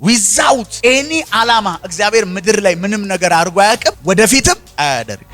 ዊዛውት ኤኒ ዓላማ እግዚአብሔር ምድር ላይ ምንም ነገር አድርጎ አያውቅም፣ ወደፊትም አያደርግም።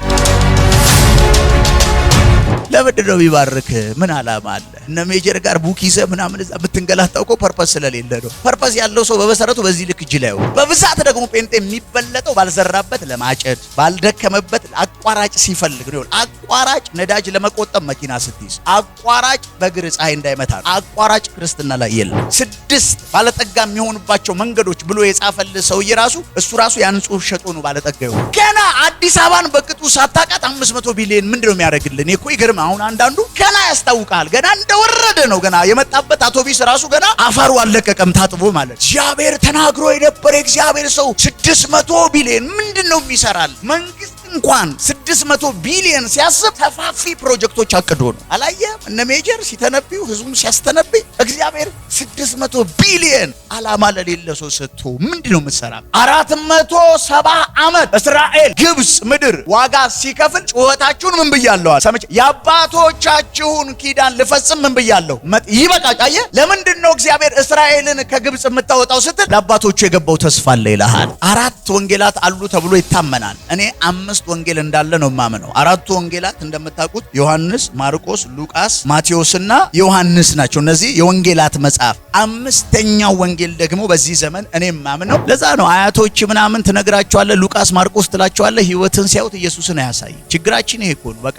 ለምንድነው ቢባርክ? ምን ዓላማ አለ? እነ ሜጀር ጋር ቡክ ይዘህ ምናምን እዛ ብትንገላታው እኮ ፐርፐስ ስለሌለ ነው። ፐርፐስ ያለው ሰው በመሰረቱ በዚህ ልክ እጅ ላይ በብዛት ደግሞ ጴንጤ የሚበለጠው ባልዘራበት ለማጨድ ባልደከመበት አቋራጭ ሲፈልግ ነው። አቋራጭ ነዳጅ ለመቆጠብ መኪና ስትይዝ፣ አቋራጭ በእግር ፀሐይ እንዳይመታ፣ አቋራጭ ክርስትና ላይ የለም። 6 ባለጠጋ የሚሆኑባቸው መንገዶች ብሎ የጻፈልህ ሰውዬ ራሱ እሱ ራሱ ያን ጽሑፍ ሸጦ ነው ባለጠጋ ይሆን። ገና አዲስ አበባን በቅጡ ሳታውቃት 500 ቢሊዮን ምንድነው የሚያደርግልን? እኮ ይገርም። አሁን አንዳንዱ ገና ያስታውቃል። ገና እንደወረደ ነው። ገና የመጣበት አውቶቢስ ራሱ ገና አፈሩ አለቀቀም ታጥቦ ማለት። እግዚአብሔር ተናግሮ የነበረ እግዚአብሔር ሰው 600 ቢሊዮን ምንድነው የሚሰራል? መንግስት እንኳን 600 ቢሊዮን ሲያስብ ሰፋፊ ፕሮጀክቶች አቅዶ ነው። አላየም? እነ ሜጀር ሲተነብዩ ህዝቡም ሲያስተነብይ እግዚአብሔር 600 ቢሊዮን ዓላማ ለሌለ ሰው ሰጥቶ ምንድነው የምትሰራ? 470 ዓመት እስራኤል ግብጽ ምድር ዋጋ ሲከፍል ጩኸታችሁን ምን ብያለሁ? ሰምቼ የአባቶቻችሁን ኪዳን ልፈጽም ምን ብያለሁ? ይበቃ። አየህ? ለምንድነው እግዚአብሔር እስራኤልን ከግብጽ የምታወጣው ስትል ለአባቶቹ የገባው ተስፋ አለ ይልሃል። 4 ወንጌላት አሉ ተብሎ ይታመናል። እኔ 5 ወንጌል እንዳለ ነው ማምነው። 4ቱ ወንጌላት እንደምታውቁት ዮሐንስ፣ ማርቆስ፣ ሉቃስ፣ ማቴዎስና ዮሐንስ ናቸው። እነዚህ የወንጌላት መጽሐፍ። 5ኛው ወንጌል ደግሞ በዚህ ዘመን እኔ ማምነው። ለዛ ነው አያቶች ምናምን ትነግራቸዋለህ፣ ሉቃስ ማርቆስ ትላቸዋለህ፣ ህይወትን ሲያዩት ኢየሱስን አያሳይ። ችግራችን ይሄ እኮ ነው። በቃ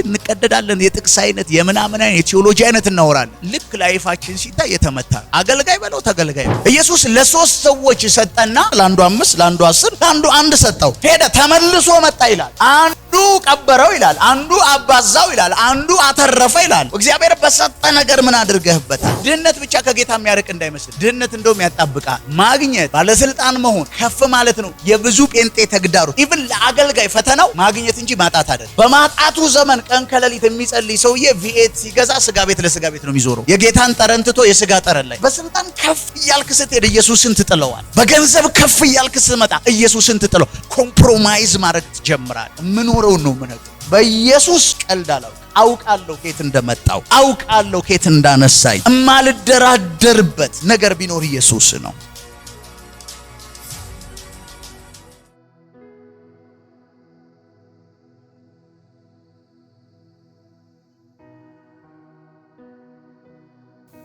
እንቀደዳለን። የጥቅስ አይነት የምናምን አይነት የቴዎሎጂ አይነት እናወራለን። ልክ ላይፋችን ሲታይ የተመታ አገልጋይ በለው ተገልጋይ። ኢየሱስ ለ3 ሰዎች ሰጠና ለአንዱ 5 ለአንዱ 10 ለአንዱ 1 ሰጠው። ሄደ ተመልሶ መጣ ይላል። አንዱ ቀበረው ይላል፣ አንዱ አባዛው ይላል፣ አንዱ አተረፈ ይላል። እግዚአብሔር በሰጠ ነገር ምን አድርገህበታል? ድህነት ብቻ ከጌታ የሚያርቅ እንዳይመስል። ድህነት እንደውም ያጣብቃ። ማግኘት፣ ባለስልጣን መሆን፣ ከፍ ማለት ነው የብዙ ጴንጤ ተግዳሮት። ኢቭን ለአገልጋይ ፈተናው ማግኘት እንጂ ማጣት አይደለም። በማጣቱ ዘመን ቀን ከሌሊት የሚጸልይ ሰውዬ ቪኤት ሲገዛ ስጋ ቤት ለስጋ ቤት ነው የሚዞረው። የጌታን ጠረን ትቶ የስጋ ጠረን ላይ። በስልጣን ከፍ እያልክ ስትሄድ ኢየሱስን ትጥለዋል። በገንዘብ ከፍ እያልክ ስትመጣ ኢየሱስን ትጥለው። ኮምፕሮማይዝ ማድረግ ትጀምራል። ምኖረው ነው ምነው በኢየሱስ ቀልድ አውቃለሁ ከየት እንደመጣው፣ አውቃለሁ ከየት እንዳነሳኝ። እማልደራደርበት ነገር ቢኖር ኢየሱስ ነው።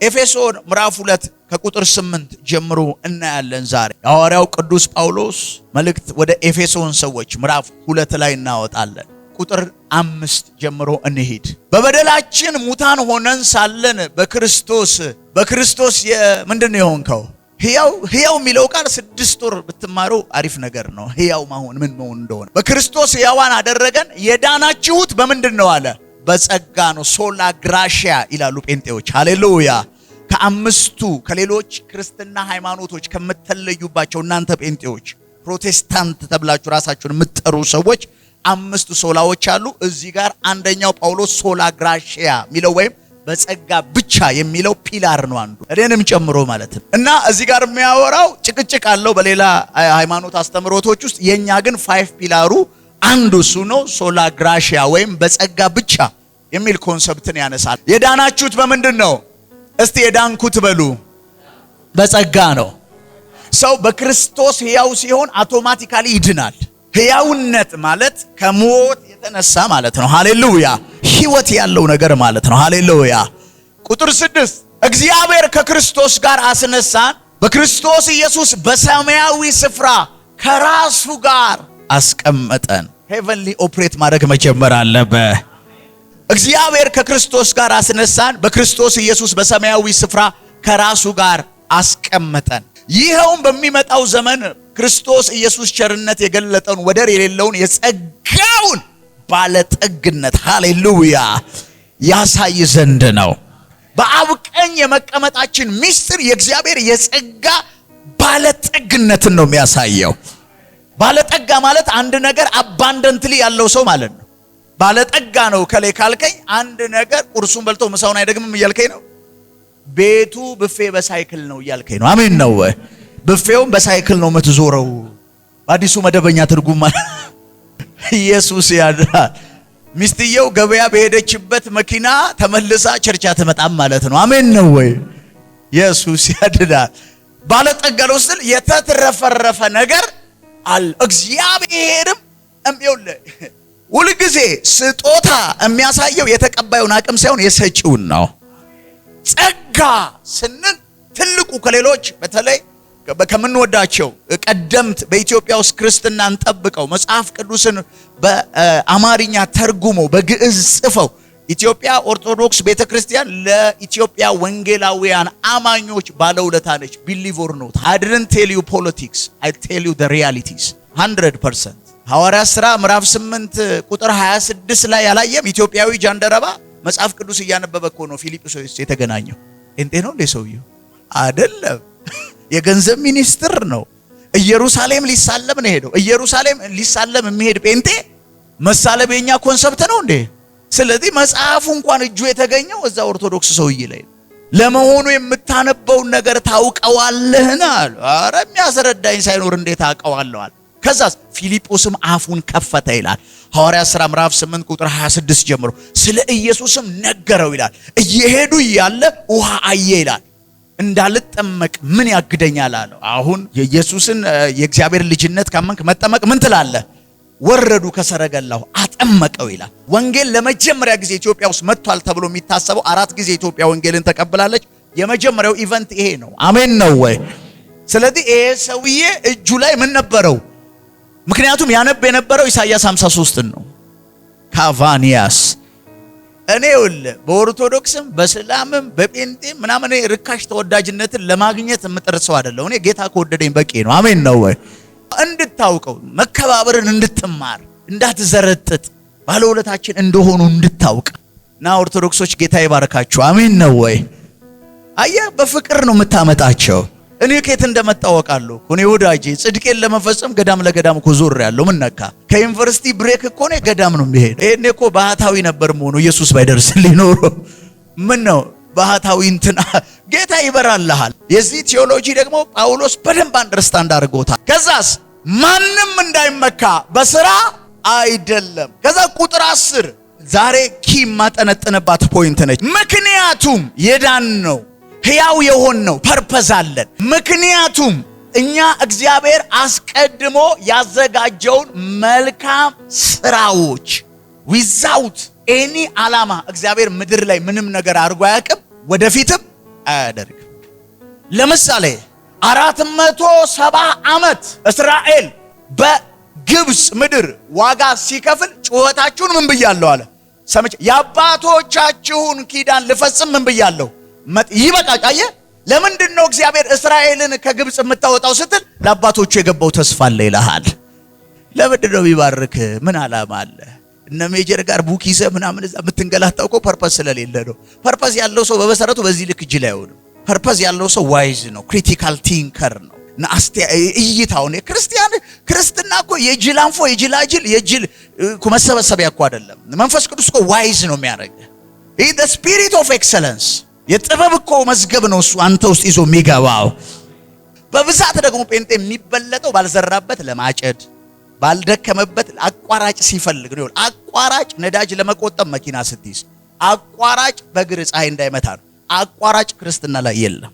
ኤፌሶን ምዕራፍ 2 ከቁጥር 8 ጀምሮ እናያለን። ዛሬ ሐዋርያው ቅዱስ ጳውሎስ መልእክት ወደ ኤፌሶን ሰዎች ምዕራፍ 2 ላይ እናወጣለን። ቁጥር 5 ጀምሮ እንሂድ። በበደላችን ሙታን ሆነን ሳለን በክርስቶስ ምንድነው የሆንከው? ሕያው የሚለው ቃል 6 ወር ብትማሩ አሪፍ ነገር ነው። ሕያው መሆን ምን መሆን እንደሆነ በክርስቶስ ሕያዋን አደረገን። የዳናችሁት በምንድን ነው አለ? በጸጋ ነው። ሶላ ግራሺያ ይላሉ ጴንጤዎች። ሃሌሉያ። ከአምስቱ ከሌሎች ክርስትና ሃይማኖቶች ከምትለዩባቸው እናንተ ጴንጤዎች ፕሮቴስታንት ተብላችሁ ራሳችሁን የምትጠሩ ሰዎች 5 ሶላዎች አሉ። እዚህ ጋር አንደኛው ጳውሎስ ሶላ ግራሺያ የሚለው ወይም በጸጋ ብቻ የሚለው ፒላር ነው አንዱ፣ እኔንም ጨምሮ ማለት ነው። እና እዚህ ጋር የሚያወራው ጭቅጭቅ አለው በሌላ ሃይማኖት አስተምሮቶች ውስጥ። የኛ ግን 5 ፒላሩ አንዱ እሱ ነው። ሶላ ግራሺያ ወይም በጸጋ ብቻ የሚል ኮንሰፕትን ያነሳል። የዳናችሁት በምንድን ነው? እስቲ የዳንኩት በሉ። በጸጋ ነው። ሰው በክርስቶስ ሕያው ሲሆን አውቶማቲካሊ ይድናል። ሕያውነት ማለት ከሞት የተነሳ ማለት ነው። ሃሌሉያ። ሕይወት ያለው ነገር ማለት ነው። ሃሌሉያ። ቁጥር 6 እግዚአብሔር ከክርስቶስ ጋር አስነሳን፣ በክርስቶስ ኢየሱስ በሰማያዊ ስፍራ ከራሱ ጋር አስቀመጠን። ሄቨንሊ ኦፕሬት ማድረግ መጀመር አለበት። እግዚአብሔር ከክርስቶስ ጋር አስነሳን፣ በክርስቶስ ኢየሱስ በሰማያዊ ስፍራ ከራሱ ጋር አስቀመጠን። ይኸውም በሚመጣው ዘመን ክርስቶስ ኢየሱስ ቸርነት የገለጠውን ወደር የሌለውን የጸጋውን ባለጠግነት ሃሌሉያ ያሳይ ዘንድ ነው። በአብ ቀኝ የመቀመጣችን ምስጢር የእግዚአብሔር የጸጋ ባለጠግነትን ነው የሚያሳየው። ባለጠጋ ማለት አንድ ነገር አባንደንትሊ ያለው ሰው ማለት ነው። ባለጠጋ ነው ከላይ ካልከኝ አንድ ነገር ቁርሱን በልቶ ምሳውን አይደግምም እያልከኝ ነው። ቤቱ ብፌ በሳይክል ነው እያልከኝ ነው። አሜን ነው። ብፌውም በሳይክል ነው የምትዞረው። በአዲሱ መደበኛ ትርጉም ኢየሱስ ያድናል። ሚስትየው ገበያ በሄደችበት መኪና ተመልሳ ቸርች አትመጣም ማለት ነው። አሜን ነው ወይ? ኢየሱስ ያድናል። ባለጠጋ ነው ስል የተትረፈረፈ ነገር አለ። እግዚአብሔርም ሁልጊዜ ስጦታ የሚያሳየው የተቀባዩን አቅም ሳይሆን የሰጪውን ነው። ጸጋ ስንል ትልቁ ከሌሎች በተለይ ከምንወዳቸው ቀደምት በኢትዮጵያ ውስጥ ክርስትናን ጠብቀው መጽሐፍ ቅዱስን በአማርኛ ተርጉሞ በግዕዝ ጽፈው ኢትዮጵያ ኦርቶዶክስ ቤተክርስቲያን ለኢትዮጵያ ወንጌላውያን አማኞች ባለውለታ ነች። ቢሊቭ ኦር ኖት I didn't tell you politics, I tell you the realities 100%። ሐዋርያት ሥራ ምዕራፍ 8 ቁጥር 26 ላይ ያላየም ኢትዮጵያዊ ጃንደረባ መጽሐፍ ቅዱስ እያነበበ እኮ ነው ፊልጵስዩስ የተገናኘው። እንዴ ነው ለሰውየው አይደለም፣ የገንዘብ ሚኒስትር ነው። ኢየሩሳሌም ሊሳለም ነው ሄደው። ኢየሩሳሌም ሊሳለም የሚሄድ ጴንጤ መሳለም የኛ ኮንሰፕት ነው እንዴ? ስለዚህ መጽሐፉ እንኳን እጁ የተገኘው እዛ ኦርቶዶክስ ሰውዬ ላይ ነው። ለመሆኑ የምታነበው ነገር ታውቀዋለህና? አረ የሚያስረዳኝ ሳይኖር እንዴት አውቀዋለሁ? ከዛስ ፊልጶስም አፉን ከፈተ ይላል ሐዋርያት ሥራ ምዕራፍ 8 ቁጥር 26 ጀምሮ ስለ ኢየሱስም ነገረው ይላል። እየሄዱ ያለ ውሃ አየ ይላል። እንዳልጠመቅ ምን ያግደኛል አለው። አሁን የኢየሱስን የእግዚአብሔር ልጅነት ካመንክ መጠመቅ ምን ትላለህ? ወረዱ ከሰረገላው አጠመቀው ይላል። ወንጌል ለመጀመሪያ ጊዜ ኢትዮጵያ ውስጥ መጥቷል ተብሎ የሚታሰበው 4 ጊዜ ኢትዮጵያ ወንጌልን ተቀብላለች። የመጀመሪያው ኢቨንት ይሄ ነው። አሜን ነው ወይ? ስለዚህ ይሄ ሰውዬ እጁ ላይ ምን ነበረው? ምክንያቱም ያነብ የነበረው ኢሳይያስ 53 ነው። ካቫኒያስ እኔ በኦርቶዶክስም በእስላምም በጴንጤም ምናምን ርካሽ ተወዳጅነትን ለማግኘት የምጥርሰው አይደለም። እኔ ጌታ ከወደደኝ በቂ ነው። አሜን ነው ወይ? እንድታውቀው መከባበርን እንድትማር እንዳትዘረጥጥ ባለውለታችን እንደሆኑ እንድታውቅ እና ኦርቶዶክሶች ጌታ ይባርካችሁ። አሜን ነው ወይ? አየህ በፍቅር ነው የምታመጣቸው። እኔ ከየት እንደመጣወቃለሁ እኔ ወዳጄ ጽድቄን ለመፈጸም ገዳም ለገዳም እኮ ዞር ያለው ምን ነካ? ከዩኒቨርሲቲ ብሬክ እኮ ነው ገዳም ነው የሚሄድ። እኔ እኮ ባህታዊ ነበር መሆኑ ኢየሱስ ባይደርስልኝ ኖሮ ምን ነው ባህታዊ እንትና ጌታ ይበራልሃል። የዚህ ቴዎሎጂ ደግሞ ጳውሎስ በደንብ አንደርስታንድ አድርጎታል። ከዛስ ማንም እንዳይመካ በስራ አይደለም። ከዛ ቁጥር 10 ዛሬ ኪ ማጠነጥነባት ፖይንት ነች። ምክንያቱም የዳን ነው ሕያው የሆን ነው ፐርፐዝ አለን። ምክንያቱም እኛ እግዚአብሔር አስቀድሞ ያዘጋጀውን መልካም ስራዎች ዊዛውት ኤኒ ዓላማ እግዚአብሔር ምድር ላይ ምንም ነገር አድርጎ አያውቅም፣ ወደፊትም አያደርግም። ለምሳሌ 470 ዓመት እስራኤል በግብጽ ምድር ዋጋ ሲከፍል ጩኸታችሁን ምን ብያለሁ አለ ሰምቼ የአባቶቻችሁን ኪዳን ልፈጽም ምን ብያለሁ ይበቃ። አየህ ለምንድን ነው እግዚአብሔር እስራኤልን ከግብጽ የምታወጣው ስትል ለአባቶቹ የገባው ተስፋ አለ ይልሃል። ለምንድን ነው ቢባርክ ምን ዓላማ አለ? እነ ሜጀር ጋር ቡክ ይዘህ ምናምን እዛ የምትንገላታው እኮ ፐርፐዝ ስለሌለ ነው። ፐርፐዝ ያለው ሰው በመሰረቱ በዚህ ልክ እጅ ላይ አይሆንም። ፐርፐዝ ያለው ሰው ዋይዝ ነው፣ ክሪቲካል ቲንከር ነው። እና እይታው ነው ክርስትና እኮ የጅላንፎ የጅላጅል የጅል እኮ መሰበሰቢያ እኮ አይደለም። መንፈስ ቅዱስ እኮ ዋይዝ ነው የሚያደርግ። ይሄ the spirit of excellence የጥበብ እኮ መዝገብ ነው እሱ አንተ ውስጥ ይዞ የሚገባው። በብዛት ደግሞ ጴንጤ የሚበለጠው ባልዘራበት ለማጨድ ባልደከመበት አቋራጭ ሲፈልግ ነው። አቋራጭ ነዳጅ ለመቆጠብ መኪና ስትይዝ አቋራጭ በእግር ፀሐይ እንዳይመታ ነው። አቋራጭ ክርስትና ላይ የለም።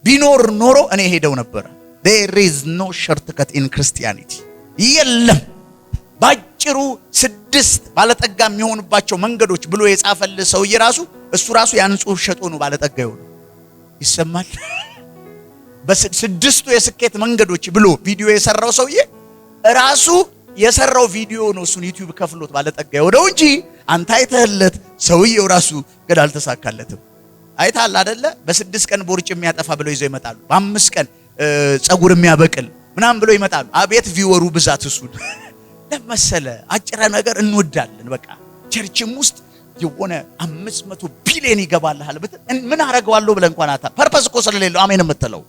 ቢኖር ኖሮ እኔ ሄደው ነበር። there is no shortcut in Christianity የለም። ባጭሩ 6 ባለጠጋ የሚሆንባቸው መንገዶች ብሎ የጻፈል ሰውዬ እሱ ራሱ ያን ጽሑፍ ሸጦ ነው ባለጠጋ ይሆናል። ይሰማል። በ6ቱ የስኬት መንገዶች ብሎ ቪዲዮ የሰራው ሰውዬ ራሱ የሰራው ቪዲዮ ነው እሱን ዩቲዩብ ከፍሎት ባለጠጋ ይሆነው እንጂ አንተ አይተህለት ሰውዬው ራሱ ገና አልተሳካለትም። አይታል አይደለ? በ6 ቀን ቦርጭ የሚያጠፋ ብለው ይዘው ይመጣሉ። በ5 ቀን ጸጉር የሚያበቅል ምናምን ብለው ይመጣሉ። አቤት ቪወሩ ብዛት እሱን ለመሰለ አጭረ ነገር እንወዳለን። በቃ ቸርችም ውስጥ የሆነ 500 ቢሊዮን ይገባልሃል ብትል ምን አረጋዋለሁ ብለ እንኳን አታ ፐርፐዝ እኮ ስለሌለው አሜን የምትለው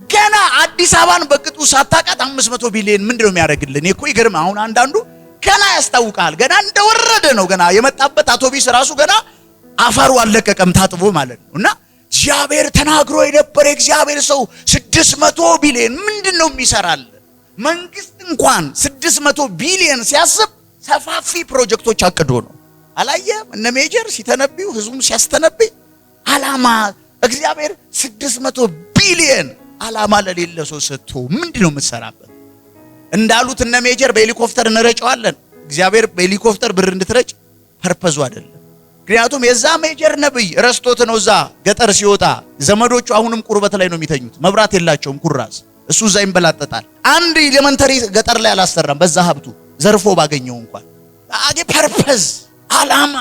ገና አዲስ አበባን በቅጡ ሳታቃት 500 ቢሊዮን ምንድነው የሚያደርግልህ? እኮ ይገርም። አሁን አንዳንዱ ገና ያስታውቃል። ገና እንደወረደ ነው ገና የመጣበት አውቶቢስ ራሱ ገና አፈሩ አለቀቀም ታጥቦ ማለት ነው። እና እግዚአብሔር ተናግሮ የነበረ እግዚአብሔር ሰው 600 ቢሊዮን ምንድነው የሚሰራል? መንግስት እንኳን 600 ቢሊዮን ሲያስብ ሰፋፊ ፕሮጀክቶች አቅዶ ነው። አላየም? እነ ሜጀር ሲተነብዩ ህዝቡም ሲያስተነብይ ዓላማ እግዚአብሔር 600 ቢሊዮን ዓላማ ለሌለ ሰው ሰጥቶ ምንድነው የምትሰራበት? እንዳሉት እነ ሜጀር በሄሊኮፕተር እንረጨዋለን። እግዚአብሔር በሄሊኮፕተር ብር እንድትረጭ ፐርፐዙ አይደለም። ምክንያቱም የዛ ሜጀር ነብይ ረስቶት ነው። እዛ ገጠር ሲወጣ ዘመዶቹ አሁንም ቁርበት ላይ ነው የሚተኙት። መብራት የላቸውም። ኩራዝ እሱ እዛ ይንበላጠጣል። አንድ ኤሌመንተሪ ገጠር ላይ አላሰራም። በዛ ሀብቱ ዘርፎ ባገኘው እንኳን አጌ ፐርፐዝ ዓላማ።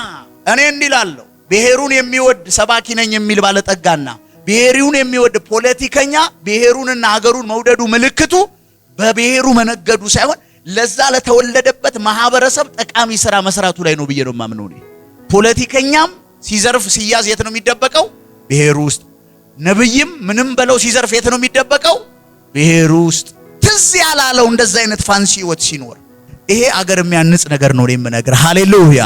እኔ እንዲላለሁ ብሔሩን የሚወድ ሰባኪ ነኝ የሚል ባለጠጋና ብሔሩን የሚወድ ፖለቲከኛ ብሔሩንና ሀገሩን መውደዱ ምልክቱ በብሔሩ መነገዱ ሳይሆን ለዛ ለተወለደበት ማህበረሰብ ጠቃሚ ስራ መስራቱ ላይ ነው ብዬ ነው የማምነው። ፖለቲከኛም ሲዘርፍ ሲያዝ የት ነው የሚደበቀው? ብሔሩ ውስጥ። ነብይም ምንም በለው ሲዘርፍ የት ነው የሚደበቀው? ብሔሩ ውስጥ። ትዝ ያላለው እንደዛ አይነት ፋንሲ ህይወት ሲኖር ይሄ አገር የሚያንጽ ነገር ነው የምነግር። ሃሌሉያ።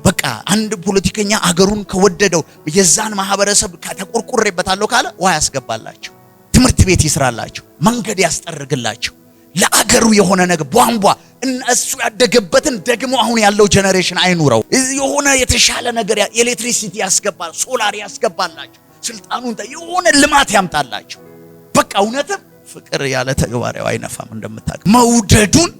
በቃ አንድ ፖለቲከኛ አገሩን ከወደደው የዛን ማህበረሰብ ተቆርቆሬበታለሁ ካለ ውሃ ያስገባላቸው፣ ትምህርት ቤት ይስራላቸው፣ መንገድ ያስጠርግላቸው፣ ለአገሩ የሆነ ነገር ቧንቧ እሱ ያደገበትን ደግሞ አሁን ያለው ጄኔሬሽን አይኑረው። የሆነ የተሻለ ነገር ኤሌክትሪሲቲ ያስገባል፣ ሶላር ያስገባላቸው፣ ስልጣኑን የሆነ ልማት ያምጣላቸው። በቃ እውነትም ፍቅር ያለ ተግባራዊ አይነፋም። እንደምታውቅ መውደዱን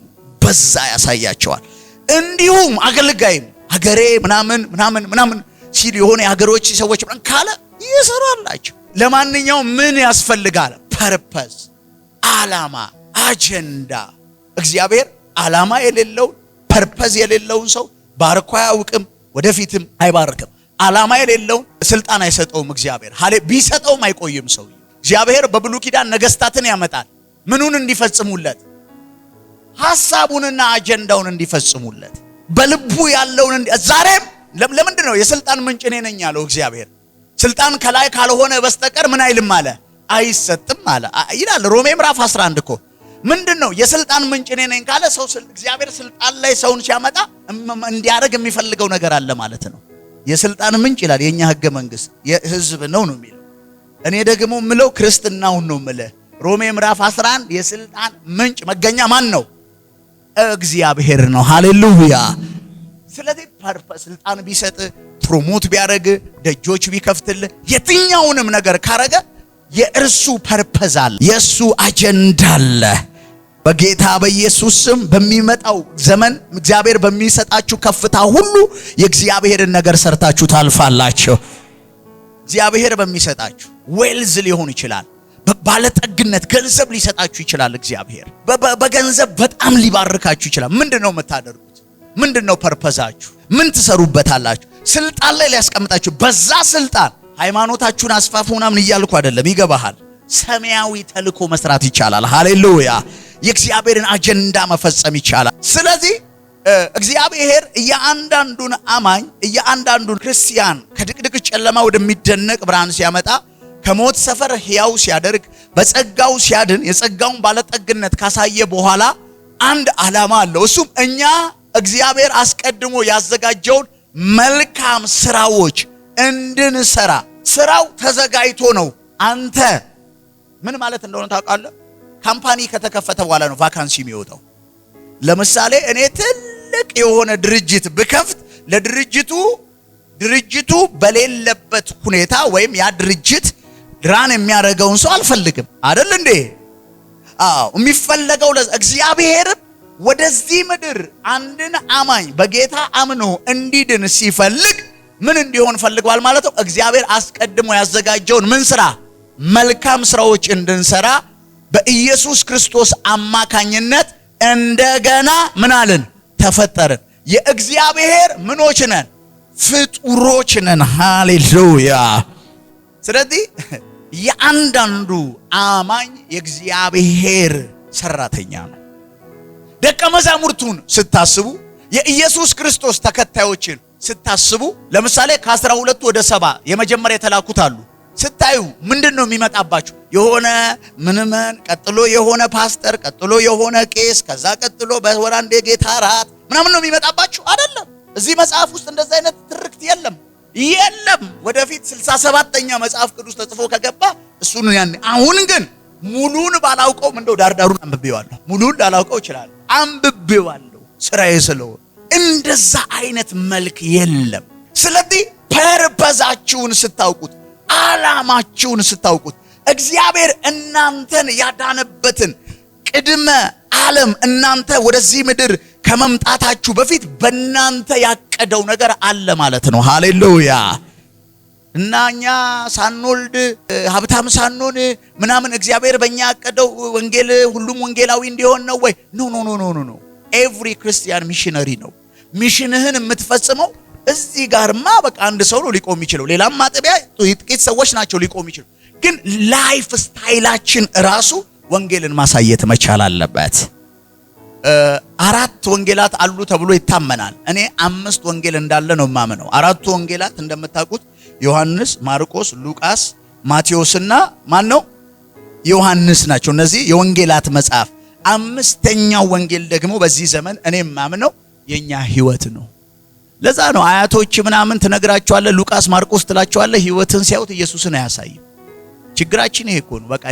በዛ ያሳያቸዋል። እንዲሁም አገልጋይም ሀገሬ ምናምን ምናምን ምናምን ሲል የሆነ የሀገሮች ሰዎች ምናምን ካለ ይሰራላቸው። ለማንኛውም ምን ያስፈልጋል? ፐርፐዝ፣ ዓላማ፣ አጀንዳ። እግዚአብሔር ዓላማ የሌለውን ፐርፐዝ የሌለውን ሰው ባርኮ አያውቅም፣ ወደፊትም አይባርክም። ዓላማ የሌለውን ስልጣን አይሰጠውም። እግዚአብሔር ቢሰጠውም አይቆይም ሰው። እግዚአብሔር በብሉይ ኪዳን ነገስታትን ያመጣል። ምኑን እንዲፈጽሙለት? ሐሳቡንና አጀንዳውን እንዲፈጽሙለት በልቡ ያለውን። ዛሬም ለምንድን ነው የስልጣን ምንጭ እኔ ነኝ ያለው እግዚአብሔር? ስልጣን ከላይ ካልሆነ በስተቀር ምን አይልም አለ፣ አይሰጥም አለ ይላል ሮሜ ምዕራፍ 11 እኮ። ምንድነው የስልጣን ምንጭ እኔ ነኝ ካለ ሰው እግዚአብሔር ስልጣን ላይ ሰውን ሲያመጣ እንዲያደርግ የሚፈልገው ነገር አለ ማለት ነው። የስልጣን ምንጭ ይላል የኛ ህገ መንግስት የህዝብ ነው የሚለው። እኔ ደግሞ ምለው ክርስትናውን ነው ምለ። ሮሜ ምዕራፍ 11 የስልጣን ምንጭ መገኛ ማን ነው? እግዚአብሔር ነው። ሃሌሉያ። ስለዚህ ስልጣን ቢሰጥ፣ ፕሮሞት ቢያደርግ፣ ደጆች ቢከፍትል፣ የትኛውንም ነገር ካረገ የእርሱ ፐርፐዝ አለ፣ የእሱ አጀንዳ አለ። በጌታ በኢየሱስ ስም በሚመጣው ዘመን እግዚአብሔር በሚሰጣችሁ ከፍታ ሁሉ የእግዚአብሔርን ነገር ሰርታችሁ ታልፋላችሁ። እግዚአብሔር በሚሰጣችሁ ዌልዝ ሊሆን ይችላል፣ ባለጠግነት ገንዘብ ሊሰጣችሁ ይችላል። እግዚአብሔር በገንዘብ በጣም ሊባርካችሁ ይችላል። ምንድነው የምታደርጉት? ምንድነው ፐርፐዛችሁ? ምን ትሰሩበታላችሁ? ስልጣን ላይ ሊያስቀምጣችሁ። በዛ ስልጣን ሃይማኖታችሁን አስፋፉ ምናምን እያልኩ አይደለም፣ ይገባሃል። ሰማያዊ ተልእኮ መስራት ይቻላል። ሃሌሉያ። የእግዚአብሔርን አጀንዳ መፈጸም ይቻላል። ስለዚህ እግዚአብሔር እያንዳንዱን አማኝ እያንዳንዱን ክርስቲያን ከድቅድቅ ጨለማ ወደሚደነቅ ብርሃን ሲያመጣ፣ ከሞት ሰፈር ሕያው ሲያደርግ፣ በጸጋው ሲያድን፣ የጸጋውን ባለጠግነት ካሳየ በኋላ አንድ ዓላማ አለው። እሱም እኛ እግዚአብሔር አስቀድሞ ያዘጋጀውን መልካም ስራዎች እንድንሰራ። ስራው ተዘጋጅቶ ነው። አንተ ምን ማለት እንደሆነ ታውቃለህ? ካምፓኒ ከተከፈተ በኋላ ነው ቫካንሲ የሚወጣው። ለምሳሌ እኔ ትልቅ የሆነ ድርጅት ብከፍት ለድርጅቱ በሌለበት ሁኔታ ወይም ያ ድርጅት ድራን የሚያደርገውን ሰው አልፈልግም አይደል እንዴ? አዎ የሚፈለገው እግዚአብሔር ወደዚህ ምድር አንድን አማኝ በጌታ አምኖ እንዲድን ሲፈልግ ምን እንዲሆን ፈልጓል ማለት ነው? እግዚአብሔር አስቀድሞ ያዘጋጀውን ምን ስራ? መልካም ስራዎች እንድንሰራ በኢየሱስ ክርስቶስ አማካኝነት እንደገና ምን አለን? ተፈጠርን። የእግዚአብሔር ምኖች ነን? ፍጡሮች ነን። ሃሌሉያ። ስለዚህ የአንዳንዱ አማኝ የእግዚአብሔር ሰራተኛ ነው። ደቀ መዛሙርቱን ስታስቡ፣ የኢየሱስ ክርስቶስ ተከታዮችን ስታስቡ፣ ለምሳሌ ከ12 ወደ 70 የመጀመሪያ የተላኩት አሉ። ስታዩ ምንድነው የሚመጣባችሁ? የሆነ ምንመን፣ ቀጥሎ የሆነ ፓስተር፣ ቀጥሎ የሆነ ቄስ፣ ከዛ ቀጥሎ በወር አንዴ ጌታ ራት ምናምን ነው የሚመጣባችሁ አይደለም። እዚህ መጽሐፍ ውስጥ እንደዛ አይነት ትርክት የለም። ወደፊት 67ኛ መጽሐፍ ቅዱስ ተጽፎ ከገባ እሱን ያን። አሁን ግን ሙሉን ባላውቀውም እንደው ዳርዳሩን አንብቤዋለሁ። ሙሉን ላላውቀው ይችላል፣ አንብቤዋለሁ ስራዬ ስለሆነ። እንደዛ አይነት መልክ የለም። ስለዚህ ፐርፐዛችሁን ስታውቁት፣ ዓላማችሁን ስታውቁት፣ እግዚአብሔር እናንተን ያዳነበትን ቅድመ ዓለም እናንተ ወደዚህ ምድር ከመምጣታችሁ በፊት በእናንተ ያቀደው ነገር አለ ማለት ነው። ሃሌሉያ። እና እኛ ሳንወልድ ሀብታም ሳንሆን ምናምን እግዚአብሔር በእኛ ያቀደው ወንጌል ሁሉም ወንጌላዊ እንዲሆን ነው ወይ? ኖ ኖ ኖ ኖ ኖ። ኤቭሪ ክርስቲያን ሚሽነሪ ነው። ሚሽንህን የምትፈጽመው እዚህ ጋርማ በቃ አንድ ሰው ነው ሊቆም ይችላል። ሌላም ማጥቢያ ጥቂት ሰዎች ናቸው ሊቆም ይችላል። ግን ላይፍ ስታይላችን ራሱ ወንጌልን ማሳየት መቻል አለበት። 4 ወንጌላት አሉ ተብሎ ይታመናል። እኔ 5 ወንጌል እንዳለ ነው የማምነው። 4ቱ ወንጌላት እንደምታውቁት ዮሐንስ፣ ማርቆስ፣ ሉቃስ፣ ማቴዎስና ማን ነው? ዮሐንስ ናቸው። እነዚህ የወንጌላት መጽሐፍ። 5ኛው ወንጌል ደግሞ በዚህ ዘመን እኔ የማምነው የኛ ህይወት ነው። ለዛ ነው አያቶች ምናምን ትነግራቸዋለህ፣ ሉቃስ ማርቆስ ትላቸዋለህ፣ ህይወትን ሲያዩት ኢየሱስን አያሳይም። ችግራችን ይሄ እኮ ነው። በቃ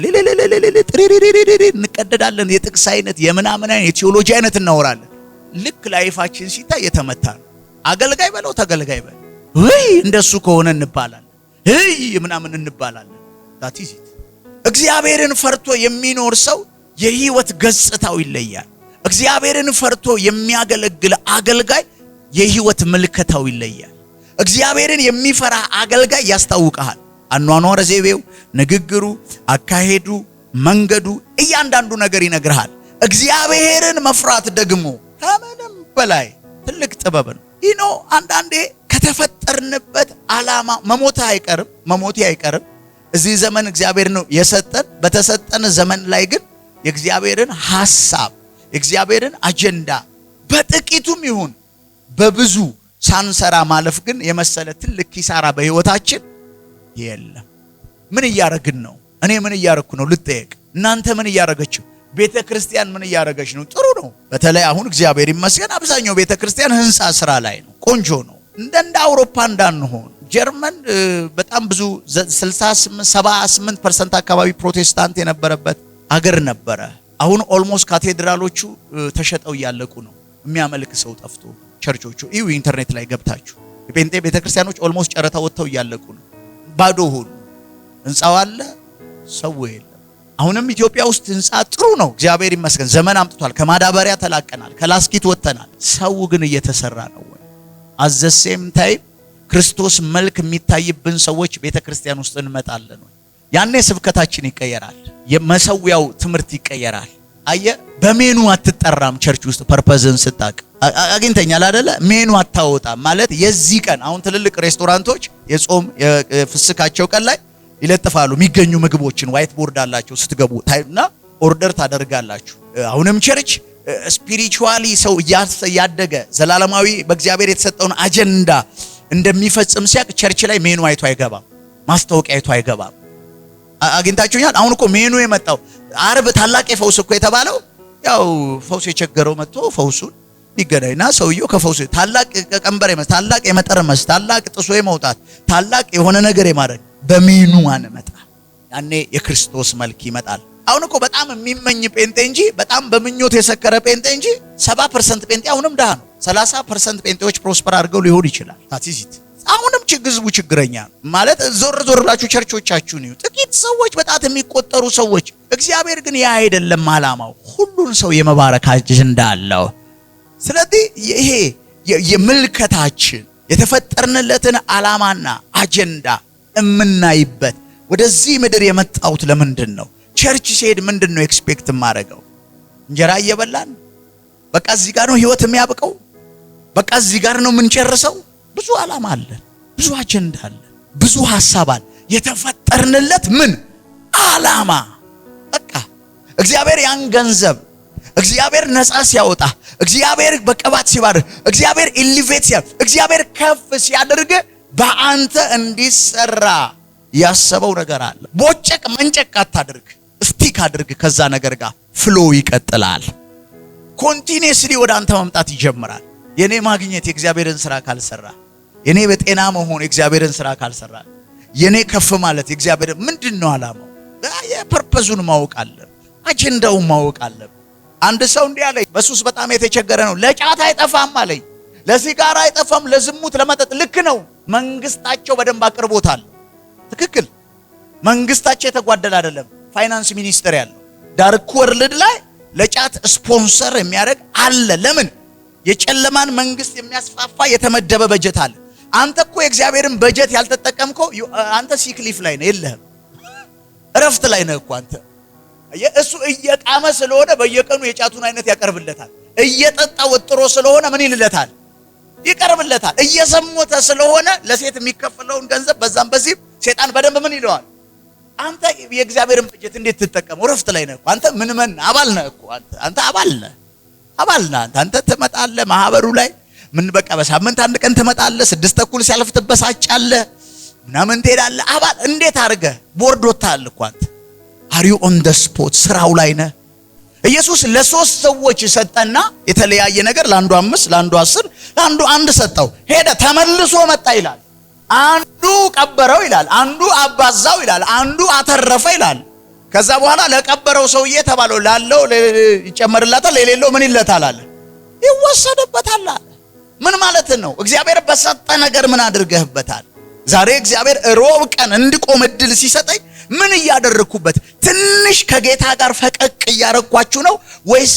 እንቀደዳለን። የጥቅስ አይነት የምናምን አይነት የቴዎሎጂ አይነት እናወራለን። ልክ ላይፋችን ሲታይ የተመታ ነው። አገልጋይ በለው ተገልጋይ በለው ወይ እንደሱ ከሆነ እንባላለን። ምናምን እንባላለን። ዳቲዚት እግዚአብሔርን ፈርቶ የሚኖር ሰው የህይወት ገጽታው ይለያል። እግዚአብሔርን ፈርቶ የሚያገለግል አገልጋይ የህይወት ምልከታው ይለያል። እግዚአብሔርን የሚፈራ አገልጋይ ያስታውቃል። አኗኗር ዘይቤው፣ ንግግሩ፣ አካሄዱ፣ መንገዱ እያንዳንዱ ነገር ይነግርሃል። እግዚአብሔርን መፍራት ደግሞ ከምንም በላይ ትልቅ ጥበብ ነው። ይኖ አንዳንዴ ከተፈጠርንበት ዓላማ መሞት አይቀርም። እዚህ ዘመን እግዚአብሔር ነው የሰጠን። በተሰጠን ዘመን ላይ ግን የእግዚአብሔርን ሐሳብ የእግዚአብሔርን አጀንዳ በጥቂቱም ይሁን በብዙ ሳንሰራ ማለፍ ግን የመሰለ ትልቅ ኪሳራ በህይወታችን የለም። ምን እያረግን ነው? እኔ ምን እያረኩ ነው ልጠየቅ። እናንተ ምን እያረጋችሁ? ቤተክርስቲያን ምን እያረጋች ነው? ጥሩ ነው። በተለይ አሁን እግዚአብሔር ይመስገን አብዛኛው ቤተክርስቲያን ህንጻ ስራ ላይ ነው። ቆንጆ ነው። እንደ አውሮፓ እንዳንሆን ጀርመን በጣም ብዙ 78% አካባቢ ፕሮቴስታንት የነበረበት አገር ነበረ። አሁን ኦልሞስት ካቴድራሎቹ ተሸጠው ያለቁ ነው። የሚያመልክ ሰው ጠፍቶ ቸርቾቹ እዩ ኢንተርኔት ላይ ገብታችሁ የጴንጤ ቤተክርስቲያኖች ኦልሞስት ጨረታ ወጥተው ያለቁ ነው። ባዶ ሆኑ። ህንጻው አለ፣ ሰው የለም። አሁንም ኢትዮጵያ ውስጥ ህንጻ ጥሩ ነው፣ እግዚአብሔር ይመስገን። ዘመን አምጥቷል። ከማዳበሪያ ተላቀናል፣ ከላስኪት ወጥተናል። ሰው ግን እየተሰራ ነው ወይ? አዘሴም ታይም ክርስቶስ መልክ የሚታይብን ሰዎች ቤተክርስቲያን ውስጥ እንመጣለን ወይ? ያኔ ስብከታችን ይቀየራል፣ የመሰዊያው ትምህርት ይቀየራል። አየ በሜኑ አትጠራም። ቸርች ውስጥ ፐርፐዝን ስታቅ አግኝተኛል አይደለ? ሜኑ አታወጣም ማለት የዚህ ቀን አሁን ትልልቅ ሬስቶራንቶች የጾም የፍስካቸው ቀን ላይ ይለጥፋሉ የሚገኙ ምግቦችን። ዋይት ቦርድ አላቸው። ስትገቡ ታይና ኦርደር ታደርጋላችሁ። አሁንም ቸርች ስፒሪቹዋሊ ሰው ያደገ ዘላለማዊ በእግዚአብሔር የተሰጠውን አጀንዳ እንደሚፈጽም ሲያቅ ቸርች ላይ ሜኑ አይቶ አይገባም፣ ማስታወቂያ አይቶ አይገባም። አግኝታችሁኛል? አሁን እኮ ሜኑ የመጣው አርብ ታላቅ የፈውስ እኮ የተባለው ያው ፈውስ የቸገረው መጥቶ ፈውሱን ይገናኝና ሰውየው ከፈውስ ታላቅ ቀንበር የመስ ታላቅ የመጠርመስ ታላቅ ጥሶ የመውጣት ታላቅ የሆነ ነገር የማድረግ በሜኑ አንመጣ። ያኔ የክርስቶስ መልክ ይመጣል። አሁን እኮ በጣም የሚመኝ ጴንጤ እንጂ በጣም በምኞት የሰከረ ጴንጤ እንጂ 70% ጴንጤ አሁንም ደሃ ነው። 30% ጴንጤዎች ፕሮስፐር አድርገው ሊሆን ይችላል። ታቲዚት አሁንም ህዝቡ ችግረኛ ማለት ዞር ዞርላችሁ ቸርቾቻችሁን እዩ። ጥቂት ሰዎች በጣት የሚቆጠሩ ሰዎች። እግዚአብሔር ግን ያ አይደለም ዓላማው። ሁሉን ሰው የመባረክ አጀንዳ አለው። ስለዚህ ይሄ የምልከታችን የተፈጠርንለትን ዓላማና አጀንዳ እምናይበት ወደዚህ ምድር የመጣሁት ለምንድን ነው? ቸርች ሲሄድ ምንድነው ኤክስፔክት ማረጋው? እንጀራ እየበላን በቃ እዚህ ጋር ነው ህይወት የሚያብቀው? በቃ እዚህ ጋር ነው የምንጨርሰው? ብዙ ዓላማ አለ፣ ብዙ አጀንዳ አለ፣ ብዙ ሐሳብ አለ። የተፈጠርንለት ምን ዓላማ? በቃ እግዚአብሔር ያን ገንዘብ እግዚአብሔር ነፃ ሲያወጣ እግዚአብሔር በቀባት ሲባርክ እግዚአብሔር ኢሊቬት ሲያደርግ እግዚአብሔር ከፍ ሲያደርግ በአንተ እንዲሰራ ያሰበው ነገር አለ። ቦጨቅ መንጨቅ አታድርግ፣ ስቲክ አድርግ። ከዛ ነገር ጋር ፍሎ ይቀጥላል። ኮንቲኒየስሊ ወደ አንተ መምጣት ይጀምራል። የኔ ማግኘት የእግዚአብሔርን ስራ ካልሰራ፣ የኔ በጤና መሆን የእግዚአብሔርን ስራ ካልሰራ፣ የኔ ከፍ ማለት የእግዚአብሔር ምንድነው ዓላማው? የፐርፐዙን ማወቅ አለ፣ አጀንዳውን ማወቅ አለ። አንድ ሰው እንዲህ አለኝ፣ በሱስ በጣም የተቸገረ ነው። ለጫት አይጠፋም አለኝ፣ ለሲጋራ አይጠፋም፣ ለዝሙት ለመጠጥ። ልክ ነው። መንግስታቸው በደንብ አቅርቦታል። ትክክል። መንግስታቸው የተጓደለ አይደለም። ፋይናንስ ሚኒስተር ያለው ዳርክ ወርልድ ላይ ለጫት ስፖንሰር የሚያደርግ አለ። ለምን? የጨለማን መንግስት የሚያስፋፋ የተመደበ በጀት አለ። አንተ እኮ የእግዚአብሔርን በጀት ያልተጠቀምከው አንተ ሲክሊፍ ላይ ነህ፣ የለህም እረፍት ላይ ነህ እኮ አንተ። እሱ እየቃመ ስለሆነ በየቀኑ የጫቱን አይነት ያቀርብለታል። እየጠጣ ወጥሮ ስለሆነ ምን ይልለታል? ይቀርብለታል። እየዘሞተ ስለሆነ ለሴት የሚከፈለውን ገንዘብ በዛም በዚህም ሴጣን በደንብ ምን ይለዋል? አንተ የእግዚአብሔርን በጀት እንዴት ትጠቀመው? እረፍት ላይ ነህ እኮ አንተ። ምን አባል ነህ እኮ አንተ አባል ነህ አንተ ትመጣለህ ማህበሩ ላይ ምን በቃ በሳምንት አንድ ቀን ትመጣለህ። 6:30 ሲያልፍ ትበሳጫለህ ምናምን ትሄዳለህ። አባል እንዴት አድርገህ ቦርድ ወጣል እኮ አንተ። አር ዩ ኦን ዘ ስፖት? ስራው ላይ ነህ። ኢየሱስ ለሶስት ሰዎች ሰጠና የተለያየ ነገር፣ ለአንዱ 5 ለአንዱ 10 ለአንዱ 1 ሰጠው። ሄደ ተመልሶ መጣ ይላል። አንዱ ቀበረው ይላል፣ አንዱ አባዛው ይላል፣ አንዱ አተረፈ ይላል። ከዛ በኋላ ለቀበረው ሰውዬ ተባለው ላለው ይጨመርላታል፣ ለሌለው ምን ይለታል አለ? ይወሰድበታል አለ። ምን ማለት ነው? እግዚአብሔር በሰጠ ነገር ምን አድርገህበታል? ዛሬ እግዚአብሔር ሮብ ቀን እንድቆም እድል ሲሰጠኝ ምን እያደረኩበት? ትንሽ ከጌታ ጋር ፈቀቅ እያረኳችሁ ነው ወይስ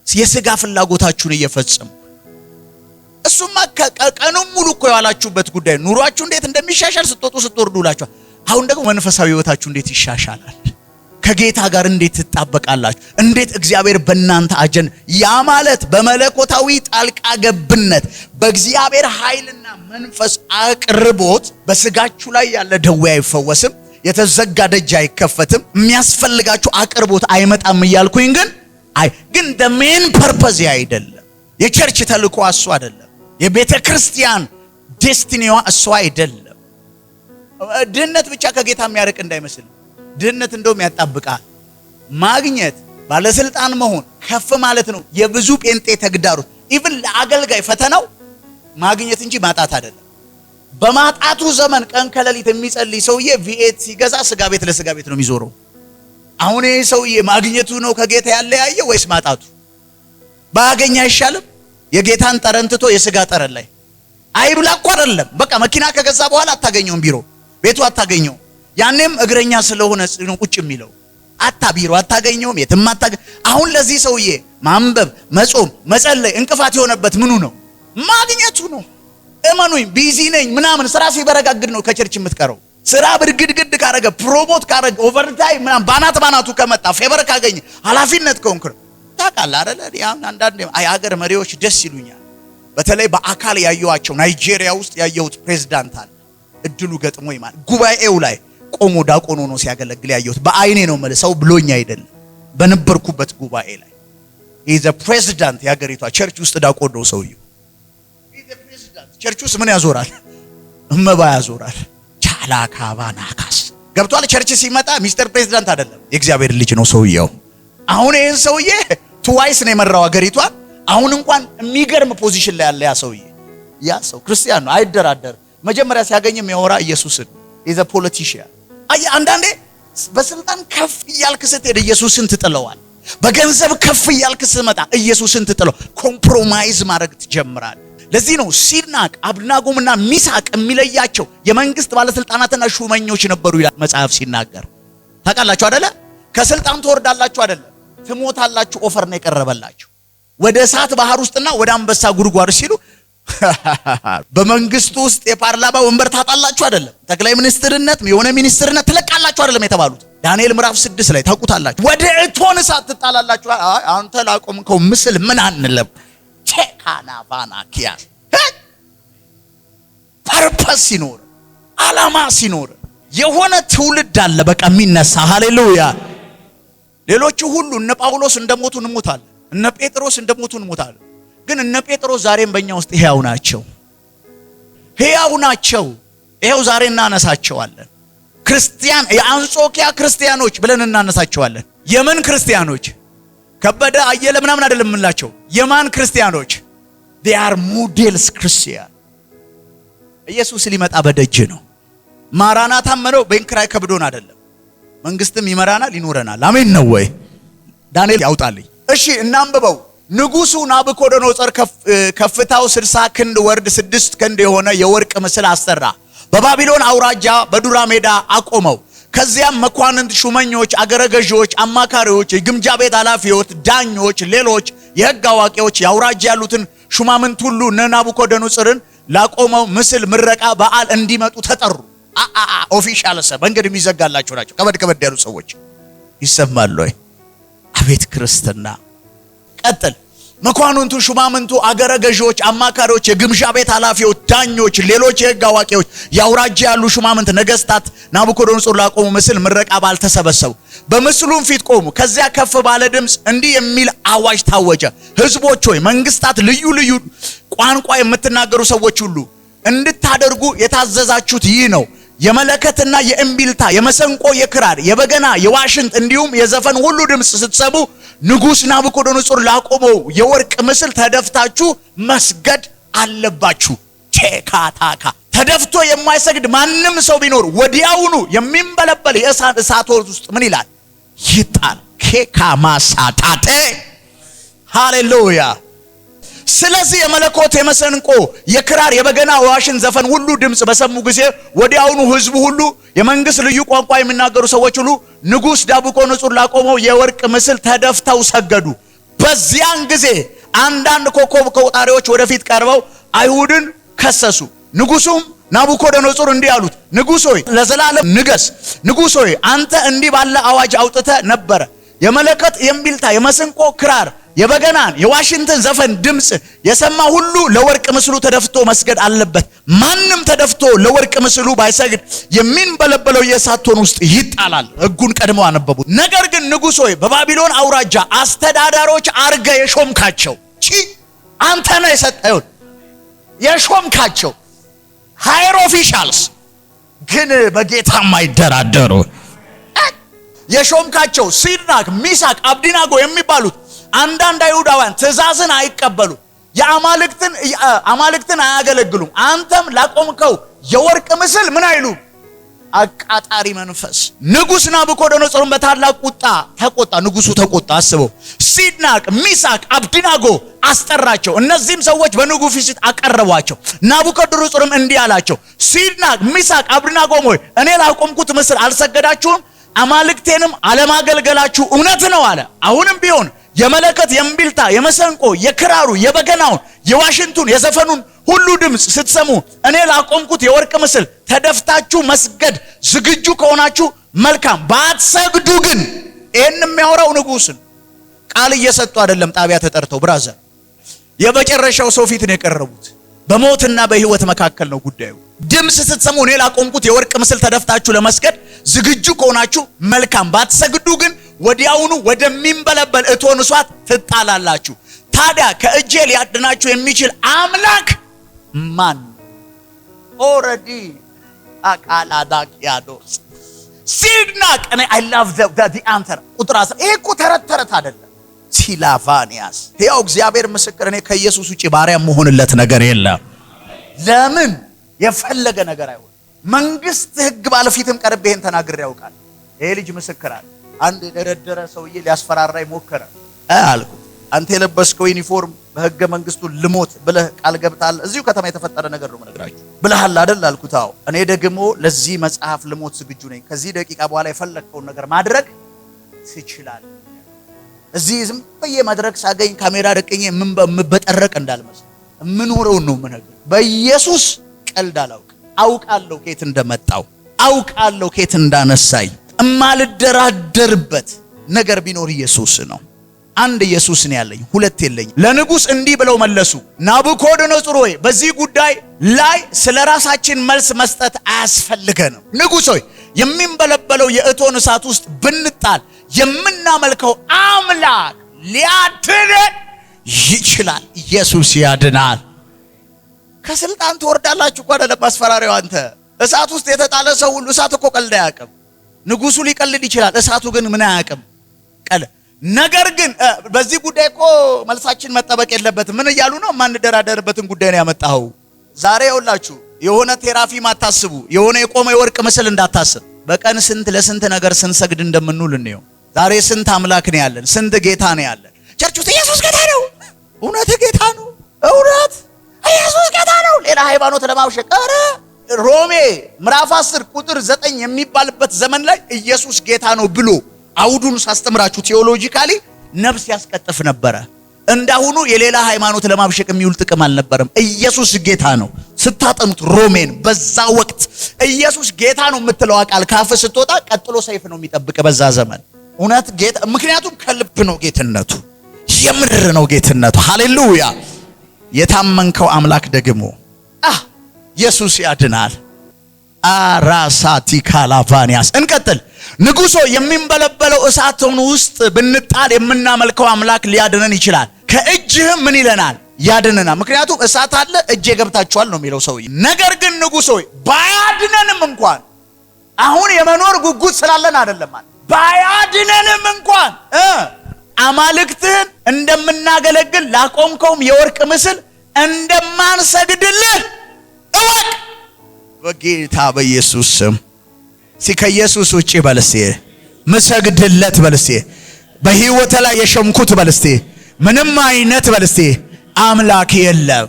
የሥጋ ፍላጎታችሁን እየፈጸሙ? እሱማ ቀኑን ሙሉ እኮ ያላችሁበት ጉዳይ ኑሯችሁ እንዴት እንደሚሻሻል ስትወጡ ስትወርዱ ላችሁ። አሁን ደግሞ መንፈሳዊ ህይወታችሁ እንዴት ይሻሻላል? ከጌታ ጋር እንዴት ትጣበቃላችሁ? እንዴት እግዚአብሔር በእናንተ አጀን ያ ማለት በመለኮታዊ ጣልቃ ገብነት በእግዚአብሔር ኃይልና መንፈስ አቅርቦት በስጋችሁ ላይ ያለ ደዌ አይፈወስም፣ የተዘጋ ደጅ አይከፈትም፣ የሚያስፈልጋችሁ አቅርቦት አይመጣም እያልኩኝ ግን the main purpose አይደለም። የቸርች ተልእኮ እሱ አይደለም። የቤተ ክርስቲያን ዴስቲኒዋ እሱ አይደለም። ድህነት ብቻ ከጌታ የሚያርቅ እንዳይመስል። ድህነት እንደውም ያጣብቃል። ማግኘት፣ ባለስልጣን መሆን፣ ከፍ ማለት ነው የብዙ ጴንጤ ተግዳሮት። ኢቭን ለአገልጋይ ፈተናው ማግኘት እንጂ ማጣት አይደለም። በማጣቱ ዘመን ቀን ከሌሊት የሚጸልይ ሰውዬ ቪኤት ሲገዛ ስጋ ቤት ለስጋ ቤት ነው የሚዞረው። አሁን ይሄ ሰውዬ ማግኘቱ ነው ከጌታ ያለያየው ወይስ ማጣቱ? ባገኛ አይሻልም? የጌታን ጠረን ትቶ የስጋ ጠረን ላይ አይብላ እኮ አይደለም። በቃ መኪና ከገዛ በኋላ አታገኘውም፣ ቢሮ ቤቱ አታገኘውም። ያኔም እግረኛ ስለሆነ ነው ቁጭ የሚለው። ቢሮ አታገኘውም፣ የትም አሁን ለዚህ ሰውዬ ማንበብ፣ መጾም፣ መጸለይ እንቅፋት የሆነበት ምኑ ነው? ማግኘቱ ነው። እመኑኝ፣ ቢዚ ነኝ ምናምን ስራ ሲበረጋግድ ነው ከቸርች የምትቀረው። ስራ ብርግድግድ ካረገ፣ ፕሮሞት ካረገ፣ ኦቨርታይም ምናምን ባናቱ ከመጣ፣ ፌቨር ካገኘ፣ ኃላፊነት ከሆንክ ታውቃለህ አይደል? አንዳንዴ የሀገር መሪዎች ደስ ይሉኛል። በተለይ በአካል ያየኋቸው ናይጄሪያ ውስጥ ያየሁት ፕሬዝዳንት አለ። እድሉ ገጥሞኝ ማለት ጉባኤው ላይ ቆሞ ዳቆን ሆኖ ሲያገለግል ያየሁት በአይኔ ነው ማለት ሰው ብሎኝ አይደለም። በነበርኩበት ጉባኤ ላይ ኢዝ አ ፕሬዝዳንት የሀገሪቷ ቸርች ውስጥ ዳቆን ነው ሰውየው። ኢዝ አ ፕሬዝዳንት ቸርች ውስጥ ምን ያዞራል? እመባ ያዞራል። ቻላካባናካስ ገብቷል። ቸርች ሲመጣ ሚስተር ፕሬዝዳንት አይደለም፣ የእግዚአብሔር ልጅ ነው ሰውየው። አሁን ይሄን ሰውዬ ትዋይስ ነው የመራው ሀገሪቷን። አሁን እንኳን የሚገርም ፖዚሽን ላይ ያለ ያ ሰው ክርስቲያን ነው፣ አይደራደር። መጀመሪያ ሲያገኝም ያወራ ኢየሱስን። ኢዝ አ ፖለቲሽያን። አንዳንዴ በስልጣን ከፍ እያልክ ስትሄድ ኢየሱስን ትጥለዋል። በገንዘብ ከፍ እያልክ ስትመጣ ኢየሱስን ትጥለው። ኮምፕሮማይዝ ማድረግ ትጀምራል። ለዚህ ነው ሲድናቅ አብድናጎምና ሚሳቅ የሚለያቸው የመንግስት ባለስልጣናትና ሹመኞች ነበሩ ይላል መጽሐፍ ሲናገር። ታውቃላችሁ አይደለ? ከስልጣን ትወርዳላችሁ አይደለ? ትሞታላችሁ። ኦፈር ነው የቀረበላችሁ። ወደ እሳት ባህር ውስጥና ወደ አንበሳ ጉድጓድ ሲሉ በመንግስቱ ውስጥ የፓርላማ ወንበር ታጣላችሁ አይደለም? ጠቅላይ ሚኒስትርነት የሆነ ሚኒስትርነት ትለቃላችሁ አይደለም የተባሉት? ዳንኤል ምዕራፍ 6 ላይ ታውቁታላችሁ። ወደ እቶን እሳት ትጣላላችሁ። አንተ ላቆምከው ምስል ምን አንለም። ቼካና ባናኪያ ፐርፐስ ሲኖር፣ አላማ ሲኖር የሆነ ትውልድ አለ በቃ የሚነሳ። ሃሌሉያ። ሌሎቹ ሁሉ እነ ጳውሎስ እንደሞቱ እንሞታለን፣ እነ ጴጥሮስ እንደሞቱ እንሞታለን። ግን እነ ጴጥሮስ ዛሬም በእኛ ውስጥ ሕያው ናቸው። ይሄው ዛሬ እናነሳቸዋለን። ክርስቲያን የአንጾኪያ ክርስቲያኖች ብለን እናነሳቸዋለን። የምን ክርስቲያኖች? ከበደ አየለ ምናምን አይደለም የምንላቸው። የማን ክርስቲያኖች? they are models ክርስቲያን። ኢየሱስ ሊመጣ በደጅ ነው። ማራናታ መነው በእንክራይ ከብዶን አይደለም። መንግስትም ይመራናል፣ ይኖረናል። አሜን ነው ወይ? ዳንኤል ያውጣልኝ። እሺ እናንብበው። ንጉሱ ናቡከደነፆር ከፍታው 60 ክንድ ወርድ 6 ክንድ የሆነ የወርቅ ምስል አሰራ። በባቢሎን አውራጃ በዱራ ሜዳ አቆመው። ከዚያም መኳንንት፣ ሹመኞች፣ አገረገዦች፣ አማካሪዎች፣ የግምጃ ቤት ኃላፊዎች፣ ዳኞች፣ ሌሎች የሕግ አዋቂዎች ያውራጅ ያሉትን ሹማምንት ሁሉ ናቡከደነፆርን ላቆመው ምስል ምረቃ በዓል እንዲመጡ ተጠሩ። ኦፊሻል ሰብ እንግዲህ የሚዘጋላቸው ናቸው። ከበድ ያሉ ሰዎች ይሰማሉ ወይ? አቤት ክርስትና! ቀጥል። መኳንንቱ፣ ሹማምንቱ፣ አገረገዦች፣ አማካሪዎች፣ የግምጃ ቤት ኃላፊዎች፣ ዳኞች፣ ሌሎች የሕግ አዋቂዎች፣ ያውራጅ ያሉ ሹማምንት፣ ነገስታት ናቡከደነፆር ላቆሙ ምስል ምረቃ በዓል ተሰበሰቡ። በምስሉም ፊት ቆሙ። ከዚያ ከፍ ባለ ድምፅ እንዲህ የሚል አዋጅ ታወጀ። ሕዝቦች ሆይ፣ መንግስታት፣ ልዩ ልዩ ቋንቋ የምትናገሩ ሰዎች ሁሉ እንድታደርጉ የታዘዛችሁት ይህ ነው። የመለከትና የእምቢልታ፣ የመሰንቆ፣ የክራር፣ የበገና፣ የዋሽንት እንዲሁም የዘፈን ሁሉ ድምፅ ስትሰሙ ንጉሥ ናቡከደነፆር ላቆመው የወርቅ ምስል ተደፍታችሁ መስገድ አለባችሁ። ቼካታካ ተደፍቶ የማይሰግድ ማንም ሰው ቢኖር ወዲያውኑ የሚንበለበል የእሳት እሳቶች ውስጥ ምን ይላል? ይጣል። ኬካማሳታቴ ሃሌሉያ። ስለዚህ የመለኮት፣ የመሰንቆ፣ የክራር፣ የበገና፣ ዋሽንት፣ ዘፈን ሁሉ ድምፅ በሰሙ ጊዜ ወዲያውኑ ሕዝቡ ሁሉ፣ የመንግስት ልዩ ቋንቋ የሚናገሩ ሰዎች ሁሉ ንጉሥ ናቡከደነፆር ላቆመው የወርቅ ምስል ተደፍተው ሰገዱ። በዚያን ጊዜ አንዳንድ ኮከብ ቆጣሪዎች ወደፊት ቀርበው አይሁድን ከሰሱ። ንጉሡም ናቡከደነፆር እንዲህ አሉት፣ ንጉሥ ሆይ ለዘላለም ንገስ። ንጉሥ ሆይ አንተ እንዲህ ባለ አዋጅ አውጥተህ ነበረ። የመለከት፣ የእምቢልታ፣ የመሰንቆ፣ ክራር፣ የበገናን፣ የዋሽንትን ዘፈን ድምፅ የሰማ ሁሉ ለወርቅ ምስሉ ተደፍቶ መስገድ አለበት። ማንም ተደፍቶ ለወርቅ ምስሉ ባይሰግድ የሚንበለበለው የእሳት እቶን ውስጥ ይጣላል። ሕጉን ቀድመው አነበቡት። ነገር ግን ንጉሥ ሆይ በባቢሎን አውራጃ አስተዳዳሪዎች አርገ የሾምካቸው አንተ ነህ የሰጠውን የሾምካቸው ሃየር ኦፊሻልስ ግን በጌታ የማይደራደሩ የሾምካቸው ሲድራቅ፣ ሚሳቅ፣ አብደናጎ የሚባሉት አንዳንድ አይሁዳውያን ትእዛዝን አይቀበሉ፣ የአማልክትን አያገለግሉም። አንተም ላቆምከው የወርቅ ምስል ምን አይሉ? አቃጣሪ መንፈስ። ንጉሥ ናቡከደነፆርን በታላቅ ቁጣ ተቆጣ። ንጉሡ ተቆጣ። አስበው። ሲድራቅ፣ ሚሳቅ፣ አብደናጎ አስጠራቸው። እነዚህም ሰዎች በንጉሡ ፊት አቀረቧቸው። ናቡከደነፆርም እንዲህ አላቸው፣ ሲድራቅ፣ ሚሳቅ፣ አብደናጎ ሆይ እኔ ላቆምኩት ምስል አልሰገዳችሁም? አማልክቴንም አለማገልገላችሁ እውነት ነው አለ። አሁንም ቢሆን የመለከት፣ የእምቢልታ፣ የመሰንቆ፣ የክራሩ፣ የበገናውን፣ የዋሽንቱን፣ የዘፈኑን ሁሉ ድምፅ ስትሰሙ እኔ ላቆምኩት የወርቅ ምስል ተደፍታችሁ መስገድ ዝግጁ ከሆናችሁ መልካም፣ ባትሰግዱ ግን ይህን የሚያወራው ንጉሥን ቃል እየሰጡ አይደለም። ጣቢያ ተጠርተው ብራዘር የመጨረሻው ሰው ፊት ነው የቀረቡት። በሞትና በሕይወት መካከል ነው ጉዳዩ። ድምፅ ስትሰሙ እኔ ላቆምኩት የወርቅ ምስል ተደፍታችሁ ለመስገድ ዝግጁ ከሆናችሁ መልካም፣ ባትሰግዱ ግን ወዲያውኑ ወደሚንበለበል እቶን እሳት ትጣላላችሁ። ታዲያ ከእጄ ሊያድናችሁ የሚችል አምላክ ማን? ኦሬዲ አቃላዳቂያዶስ ሲድራቅ እኔ አይ ላቭ ዘ አንተር ቁጥር 10 ይሄ እኮ ተረት አይደለም። ሲላቫኒያስ ያው እግዚአብሔር ምስክር፣ እኔ ከኢየሱስ ውጪ ባሪያ መሆንለት ነገር የለም። ለምን የፈለገ ነገር አይሆን። መንግስት ሕግ ባለፊትም ቀርቤ ይሄን ተናግሬ ያውቃል። ይሄ ልጅ ምስክር አለ። አንድ የደረደረ ሰውዬ ሊያስፈራራ ይሞከረ አልኩ። አንተ የለበስከው ዩኒፎርም በሕገ መንግስቱ ልሞት ብለህ ቃል ገብታል። እዚሁ ከተማ የተፈጠረ ነገር ነው የምነግራችሁ ብለሃል አይደል አልኩት። አዎ እኔ ደግሞ ለዚህ መጽሐፍ ልሞት ዝግጁ ነኝ። ከዚህ ደቂቃ በኋላ የፈለከውን ነገር ማድረግ ትችላለህ። እዚህ ዝም ብዬ መድረክ ሳገኝ ካሜራ ደቅኜ የምበጠረቅ እንዳልመስል የምኖረውን ነው የምነግርህ። በኢየሱስ ቀልድ አላውቅም። አውቃለሁ ከየት እንደመጣው፣ አውቃለሁ ከየት እንዳነሳኝ። እማልደራደርበት ነገር ቢኖር ኢየሱስ ነው። አንድ ኢየሱስ ነው ያለኝ፣ ሁለት የለኝም። ለንጉሥ እንዲህ ብለው መለሱ፣ ናቡከደነፆር ሆይ በዚህ ጉዳይ ላይ ስለ ራሳችን መልስ መስጠት አያስፈልገንም። ንጉሥ ሆይ የሚንበለበለው የእቶን እሳት ውስጥ ብንጣል የምናመልከው አምላክ ሊያድነን ይችላል። ኢየሱስ ያድናል። ከስልጣን ትወርዳላችሁ እኮ አይደለም ማስፈራሪያው። አንተ እሳት ውስጥ የተጣለ ሰው ሁሉ እሳት እኮ ቀልድ አያውቅም። ንጉሡ ሊቀልድ ይችላል፣ እሳቱ ግን ምን አያውቅም ቀል። ነገር ግን በዚህ ጉዳይ እኮ መልሳችን መጠበቅ የለበትም። ምን እያሉ ነው? ማንደራደርበትን ጉዳይ ነው ያመጣው። ዛሬ ይኸውላችሁ የሆነ ቴራፊም አታስቡ፣ የሆነ የቆመ የወርቅ ምስል እንዳታስብ። በቀን ስንት ለስንት ነገር ስንሰግድ እንደምንውል እንየው። ዛሬ ስንት አምላክ ነው ያለን፣ ስንት ጌታ ነው ያለን። ቸርች ውስጥ ኢየሱስ ጌታ ነው፣ እውነት ጌታ ነው፣ እውነት ኢየሱስ ጌታ ነው። ሌላ ሃይማኖት ለማውሸቅ ኧረ ሮሜ ምዕራፍ 10 ቁጥር 9 የሚባልበት ዘመን ላይ ኢየሱስ ጌታ ነው ብሎ አውዱን ሳስተምራችሁ ቴዎሎጂካሊ ነፍስ ያስቀጥፍ ነበረ። እንዳሁኑ የሌላ ሃይማኖት ለማብሸቅ የሚውል ጥቅም አልነበረም። ኢየሱስ ጌታ ነው ስታጠኑት ሮሜን በዛ ወቅት ኢየሱስ ጌታ ነው የምትለው ቃል ካፍ ስትወጣ ቀጥሎ ሰይፍ ነው የሚጠብቅ በዛ ዘመን። እውነት ጌታ ምክንያቱም ከልብ ነው ጌትነቱ፣ የምር ነው ጌትነቱ። ሃሌሉያ! የታመንከው አምላክ ደግሞ ኢየሱስ ያድናል። አራሳቲ ካላቫኒያስ እንቀጥል። ንጉሶ የሚንበለበለው እሳት ውስጥ ብንጣል የምናመልከው አምላክ ሊያድነን ይችላል። ከእጅህም ምን ይለናል? ያድነናል። ምክንያቱም እሳት አለ እጄ ገብታችኋል ነው የሚለው ሰውዬ። ነገር ግን ንጉሶ ባያድነንም እንኳን አሁን የመኖር ጉጉት ስላለን አይደለም ማለት ባያድነንም እንኳን አማልክትህን እንደምናገለግል ላቆምከውም የወርቅ ምስል እንደማንሰግድልህ እወቅ በጌታ በኢየሱስ ስም። ከኢየሱስ ውጪ በልስቴ ምሰግድለት በልስቴ በህይወት ላይ የሸምኩት በልስቴ ምንም አይነት በልስቴ አምላክ የለም።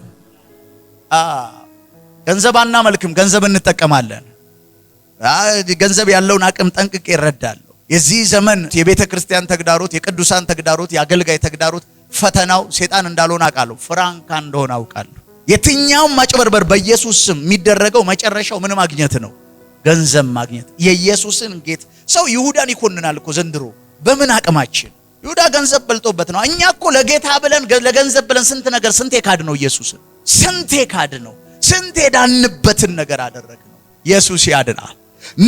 ገንዘብ አናመልክም፣ ገንዘብ እንጠቀማለን። ገንዘብ ያለውን አቅም ጠንቅቄ እረዳለሁ። የዚህ ዘመን የቤተ ክርስቲያን ተግዳሮት፣ የቅዱሳን ተግዳሮት፣ የአገልጋይ ተግዳሮት ፈተናው ሴጣን እንዳልሆነ አውቃለሁ፣ ፍራንካ እንደሆነ አውቃለሁ። የትኛውም ማጭበርበር በኢየሱስ ስም የሚደረገው መጨረሻው ምን ማግኘት ነው? ገንዘብ ማግኘት። የኢየሱስን ጌታ ሰው ይሁዳን ይኮንናል እኮ ዘንድሮ በምን አቅማችን? ይሁዳ ገንዘብ በልጦበት ነው። እኛ እኮ ለጌታ ብለን ለገንዘብ ብለን ስንት ነገር ስንት ካድ ነው ኢየሱስን፣ ስንት ካድ ነው፣ ስንት ዳንበትን ነገር አደረግነው። ኢየሱስ ያድናል።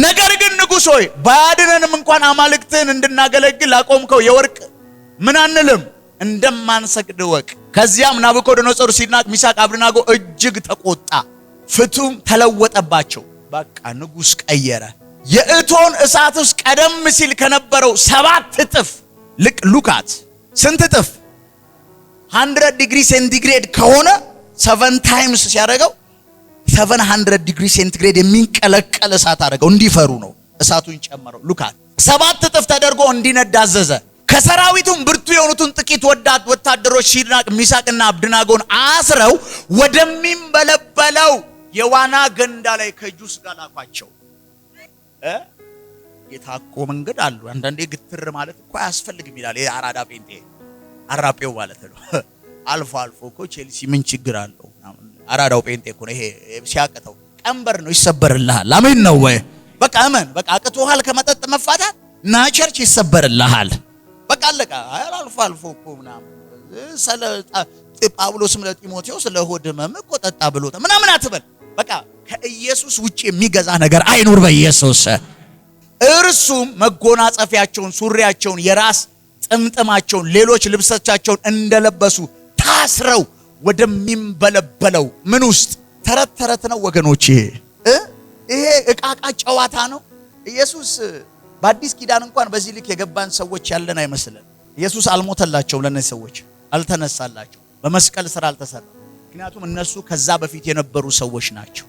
ነገር ግን ንጉሥ ሆይ ባያድነንም እንኳን አማልክትን እንድናገለግል አቆምከው የወርቅ ምን አንልም እንደማንሰግድ ወቅ። ከዚያም ናቡከደነፆር ሲድናቅ ሚሳቅ አብደናጎ እጅግ ተቆጣ፣ ፍቱም ተለወጠባቸው። በቃ ንጉሥ ቀየረ። የእቶን እሳት ውስጥ ቀደም ሲል ከነበረው 7 እጥፍ ሉካት ስንት እጥፍ 100 ዲግሪ ሴንቲግሬድ ከሆነ 7 ታይምስ ሲያደርገው 700 ዲግሪ ሴንቲግሬድ የሚንቀለቀል እሳት አደረገው። እንዲፈሩ ነው እሳቱን ጨመረው። ሉካት 7 እጥፍ ተደርጎ እንዲነድ አዘዘ። ከሰራዊቱም ብርቱ የሆኑትን ጥቂት ወታደሮች ሲድናቅ ሚሳቅና አብደናጎን አስረው ወደሚንበለበለው የዋና ገንዳ ላይ ከጁስ ጋር ላኳቸው። የታቆ መንገድ አሉ። አንዳንዴ ግትር ማለት እኮ አያስፈልግም ይላል የአራዳ ጴንጤ አራጴው ማለት ነው። አልፎ አልፎ እኮ ቼልሲ ምን ችግር አለው? አራዳው ጴንጤ እኮ ነው ይሄ። ሲያቀተው ቀንበር ነው ይሰበርልሃል። አሜን ነው ወይ? በቃ አሜን። በቃ አቅቶሃል ከመጠጥ መፋታት ና ቸርች ይሰበርልሃል። በቃ አለቃ። አልፎ አልፎ እኮ ምናምን ጳውሎስም ለጢሞቴዎስ ለሆድ ህመም እኮ ጠጣ ብሎታ ምናምን አትበል። በቃ ከኢየሱስ ውጪ የሚገዛ ነገር አይኑር በኢየሱስ። እርሱም መጎናጸፊያቸውን፣ ሱሪያቸውን፣ የራስ ጥምጥማቸውን፣ ሌሎች ልብሶቻቸውን እንደለበሱ ታስረው ወደሚንበለበለው ምን ውስጥ ተረት ነው ወገኖች። ይሄ እቃቃ ጨዋታ ነው። ኢየሱስ በአዲስ ኪዳን እንኳን በዚህ ልክ የገባን ሰዎች ያለን አይመስለን። ኢየሱስ አልሞተላቸው፣ ለነዚህ ሰዎች አልተነሳላቸው፣ በመስቀል ስራ አልተሰራ። ምክንያቱም እነሱ ከዛ በፊት የነበሩ ሰዎች ናቸው።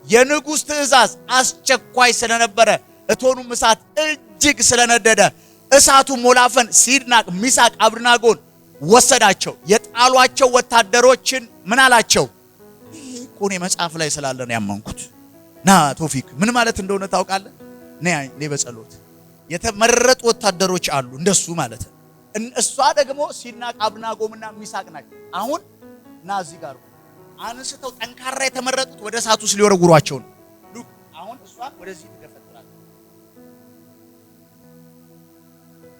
የንጉሥ ትእዛዝ አስቸኳይ ስለነበረ እቶኑም እሳት እጅግ ስለነደደ እሳቱ ሞላፈን ሲድናቅ ሚሳቅ አብደናጎን ወሰዳቸው። የጣሏቸው ወታደሮችን ምን አላቸው? ይሄ እኮ ነው መጽሐፍ ላይ ስላለ ነው ያመንኩት። ና ቶፊክ ምን ማለት እንደሆነ ታውቃለህ? እኔ በጸሎት የተመረጡ ወታደሮች አሉ እንደሱ ማለት ነው። እሷ ደግሞ ሲድናቅ አብደናጎምና ሚሳቅ ናቸው። አሁን ና እዚህ ጋር አንስተው ጠንካራ የተመረጡት ወደ እሳቱ ውስጥ ሊወረውሯቸው ነው። ሉክ አሁን እሷ ወደዚህ ትገፈትራለች።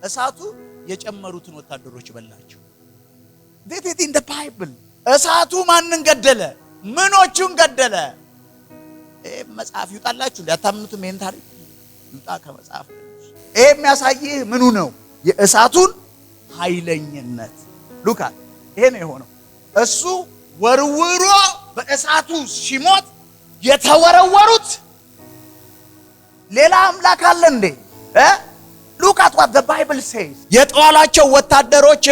እሳቱ የጨመሩትን ወታደሮች በላቸው። ዴት ኢን ዘ ባይብል እሳቱ ማንን ገደለ? ምኖቹን ገደለ? መጽሐፍ ይውጣላችሁ እንዳታምኑትም ይሄን ታሪክ ይውጣ ከመጽሐፍ። ይሄ የሚያሳይህ ምኑ ነው? የእሳቱን ኃይለኝነት። ሉካ ይሄ ነው የሆነው። እሱ ወርውሮ በእሳቱ ሲሞት የተወረወሩት ሌላ አምላክ አለ እንዴ? Look at what the Bible says. የጣሏቸው ወታደሮች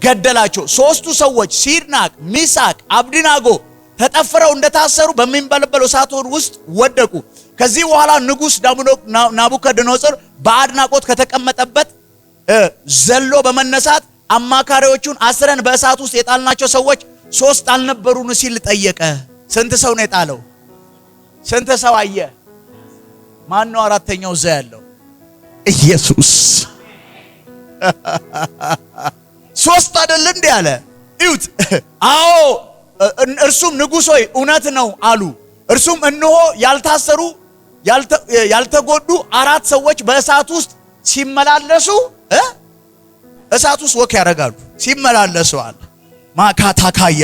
ገደላቸው። 3ቱ ሰዎች ሲድናቅ ሚሳቅ አብደናጎ ተጠፍረው እንደታሰሩ በሚንበለበለው እሳት ውስጥ ወደቁ። ከዚህ በኋላ ንጉሥ ናቡከደነፆር በአድናቆት ከተቀመጠበት ዘሎ በመነሳት አማካሪዎቹን አስረን በእሳት ውስጥ የጣልናቸው ሰዎች 3 አልነበሩን ሲል ጠየቀ። ስንት ሰው ነው የጣለው? ስንት ሰው አየ? ማን ነው አራተኛው እዛ ያለው? ኢየሱስ። ሶስት አይደል እንዴ አለ? እዩት። አዎ እርሱም ንጉሥ ሆይ እውነት ነው አሉ። እርሱም እነሆ ያልታሰሩ ያልተጎዱ አራት ሰዎች በእሳት ውስጥ ሲመላለሱ እሳት ውስጥ ወክ ያደርጋሉ። ሲመላለሱ አለ ማካታካያ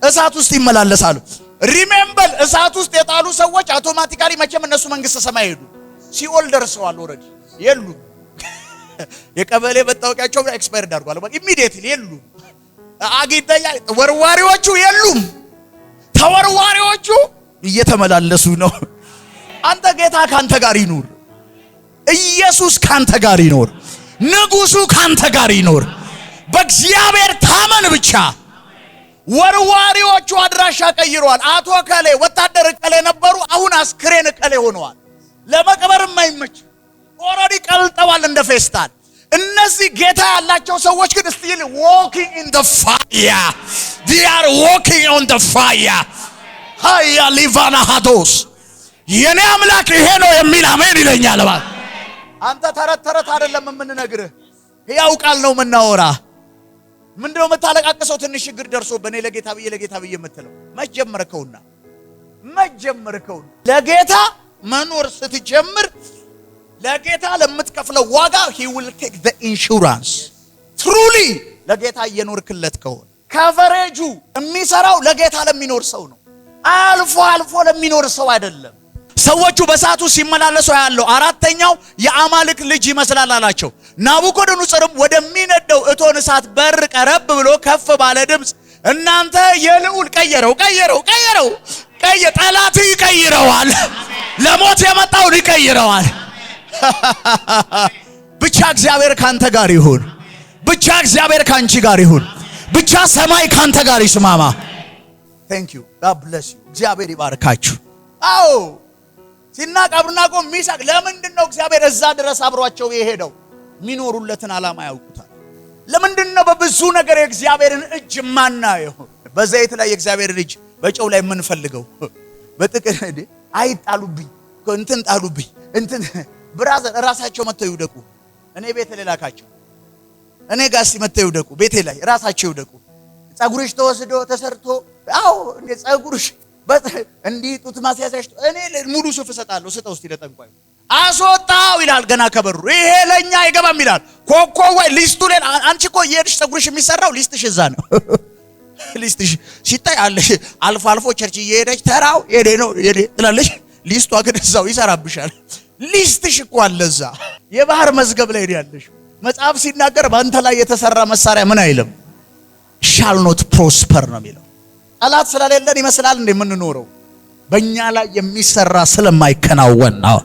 እሳት ውስጥ ይመላለሳሉ። ሪሜምበር እሳት ውስጥ የጣሉ ሰዎች አውቶማቲካሊ መቼም እነሱ መንግስተ ሰማይ ሄዱ። ሲኦል ደርሰዋል። ኦሬዲ የሉ የቀበሌ መታወቂያቸው ኤክስፓየርድ አድርጓል። በቃ ኢሚዲየትሊ የሉ። አግኝተኛ ወርዋሪዎቹ የሉም። ተወርዋሪዎቹ እየተመላለሱ ነው። አንተ ጌታ ካንተ ጋር ይኑር። ኢየሱስ ካንተ ጋር ይኑር። ንጉሱ ካንተ ጋር ይኑር። በእግዚአብሔር ታመን ብቻ። ወርዋሪዎቹ አድራሻ ቀይረዋል። አቶ ከሌ ወታደር ከሌ ነበሩ፣ አሁን አስክሬን ከሌ ሆነዋል። ለመቀበር የማይመች ኦሬዲ ቀልጠዋል እንደ ፌስታል። እነዚህ ጌታ ያላቸው ሰዎች ግን still walking in the fire. They are walking on the fire. ሃያ ሊቫና ሃዶስ የኔ አምላክ ይሄ ነው የሚል አሜን ይለኛል። ማለት አንተ ተረት አይደለም የምንነግርህ፣ ያው ቃል ነው የምናወራ። ምንድነው የምታለቃቀሰው? ትንሽ ችግር ደርሶ በኔ ለጌታ ብዬ የምትለው መጀመርከውና ለጌታ መኖር ስትጀምር ለጌታ ለምትከፍለው ዋጋ he will take the insurance. truly ለጌታ እየኖርክለት ከሆነ ከቨሬጁ የሚሰራው ለጌታ ለሚኖር ሰው ነው። አልፎ ለሚኖር ሰው አይደለም። ሰዎቹ በእሳቱ ሲመላለሱ ያለው አራተኛው የአማልክ ልጅ ይመስላል አላቸው። ናቡከደነፆርም ወደሚነደው እቶን እሳት በር ቀረብ ብሎ ከፍ ባለ ድምፅ እናንተ የልዑል ቀየረው ጠላት ይቀይረዋል፣ ለሞት የመጣውን ይቀይረዋል። ብቻ እግዚአብሔር ካንተ ጋር ይሁን። ብቻ እግዚአብሔር ካንቺ ጋር ይሁን። ብቻ ሰማይ ካንተ ጋር ይስማማ። thank you, god bless you። እግዚአብሔር ይባርካችሁ። አዎ ሲናቅ አብርናጎም ሚሳቅ ለምንድን ነው እግዚአብሔር እዛ ድረስ አብሯቸው የሄደው? ሚኖሩለትን ዓላማ ያውቁታል። ለምንድን ነው በብዙ ነገር የእግዚአብሔርን እጅ ማናየው? በዘይት ላይ የእግዚአብሔርን እጅ በጨው ላይ የምንፈልገው በጥቅር አይጣሉብኝ እንትን ጣሉብኝ እንትን ብራዘር ራሳቸው መተው ይውደቁ። እኔ ቤት ሌላካቸው እኔ ጋር ሲመተው ይውደቁ። ቤቴ ላይ ራሳቸው ይውደቁ። ጸጉርሽ ተወስዶ ተሰርቶ አዎ እንደ ጸጉርሽ እንዲህ ጡት ማስያዛሽ እኔ ሙሉ ሱፍ እሰጣለሁ። ስጠው እስቲ ለጠንቋዩ አስወጣው ይላል። ገና ከበሩ ይሄ ለኛ አይገባም ይላል። ኮኮ ወይ ሊስቱ ላይ አንቺ እኮ የሄድሽ ጸጉርሽ የሚሰራው ሊስትሽ እዛ ነው። ሊስትሽ ሲታይ አለሽ አልፎ ቸርች እየሄደች ተራው ሄዴ ነው ሄዴ ትላለሽ። ሊስቷ ግን እዛው ይሰራብሻል። ሊስትሽ እኮ አለ እዛ የባህር መዝገብ ላይ ያለሽ። መጽሐፍ ሲናገር ባንተ ላይ የተሰራ መሳሪያ ምን አይልም shall not prosper ነው የሚለው። ጠላት ስለሌለን ይመስላል እንደ የምንኖረው በእኛ ላይ የሚሰራ ስለማይከናወን ነው።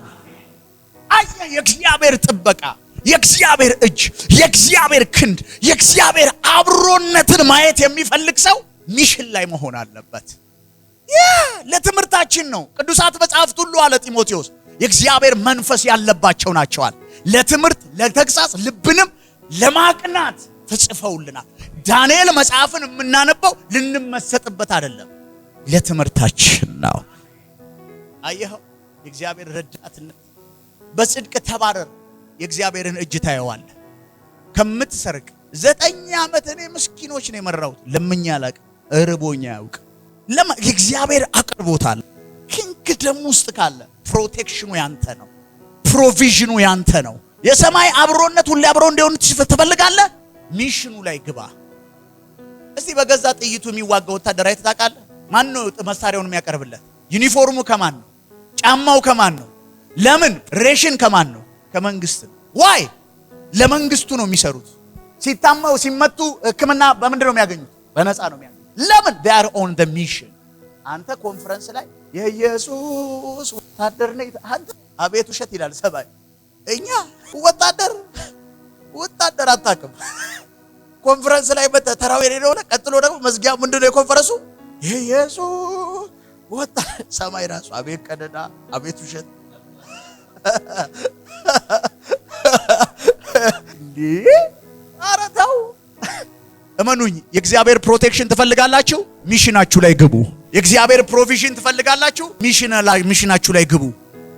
የእግዚአብሔር ጥበቃ፣ የእግዚአብሔር እጅ፣ የእግዚአብሔር ክንድ፣ የእግዚአብሔር አብሮነትን ማየት የሚፈልግ ሰው ሚሽን ላይ መሆን አለበት። ለትምህርታችን ነው። ቅዱሳት መጻሕፍት ሁሉ አለ ጢሞቴዎስ የእግዚአብሔር መንፈስ ያለባቸው ናቸዋል። ለትምህርት ለተግሳጽ ልብንም ለማቅናት ተጽፈውልናል። ዳንኤል መጽሐፍን የምናነበው ልንመሰጥበት አይደለም፣ ለትምህርታችን ነው። አየኸው የእግዚአብሔር ረዳትነት። በጽድቅ ተባረር፣ የእግዚአብሔርን እጅ ታየዋለህ። ከምትሰርቅ 9 ዓመት እኔ ምስኪኖች ነው የመራሁት። ለምኛ አላውቅም፣ እርቦኛ ያውቅ የእግዚአብሔር አቅርቦታል። ኪንግደም ውስጥ ካለ ፕሮቴክሽኑ ያንተ ነው፣ ፕሮቪዥኑ ያንተ ነው። የሰማይ አብሮነት ሁሉ አብሮ እንዲሆን ትፈልጋለህ? ሚሽኑ ላይ ግባ። እስቲ በገዛ ጥይቱ የሚዋጋ ወታደር አይተህ ታውቃለህ? ማን ነው መሳሪያውን የሚያቀርብለት? ዩኒፎርሙ ከማን ነው? ጫማው ከማን ነው? ለምን? ሬሽን ከማን ነው? ከመንግስት ነው። ዋይ ለመንግስቱ ነው የሚሰሩት። ሲታመው ሲመቱ ሕክምና በምንድን ነው የሚያገኙት? በነፃ ነው የሚያገኙት። ለምን? they are on the mission። አንተ ኮንፈረንስ ላይ የኢየሱስ ወታደር ነኝ አንተ አቤት ውሸት ይላል ሰባይ። እኛ ወታደር አታውቅም። ኮንፈረንስ ላይ ተራው የሌለው ነው። ቀጥሎ ደግሞ መዝጊያ ምንድነው የኮንፈረንሱ? የኢየሱስ ወታደር ሰማይ ራሱ አቤት ቀደዳ አቤት ውሸት እንዴ! ኧረ ተው እመኑኝ። የእግዚአብሔር ፕሮቴክሽን ትፈልጋላችሁ? ሚሽናችሁ ላይ ግቡ። የእግዚአብሔር ፕሮቪዥን ትፈልጋላችሁ? ሚሽናችሁ ላይ ግቡ።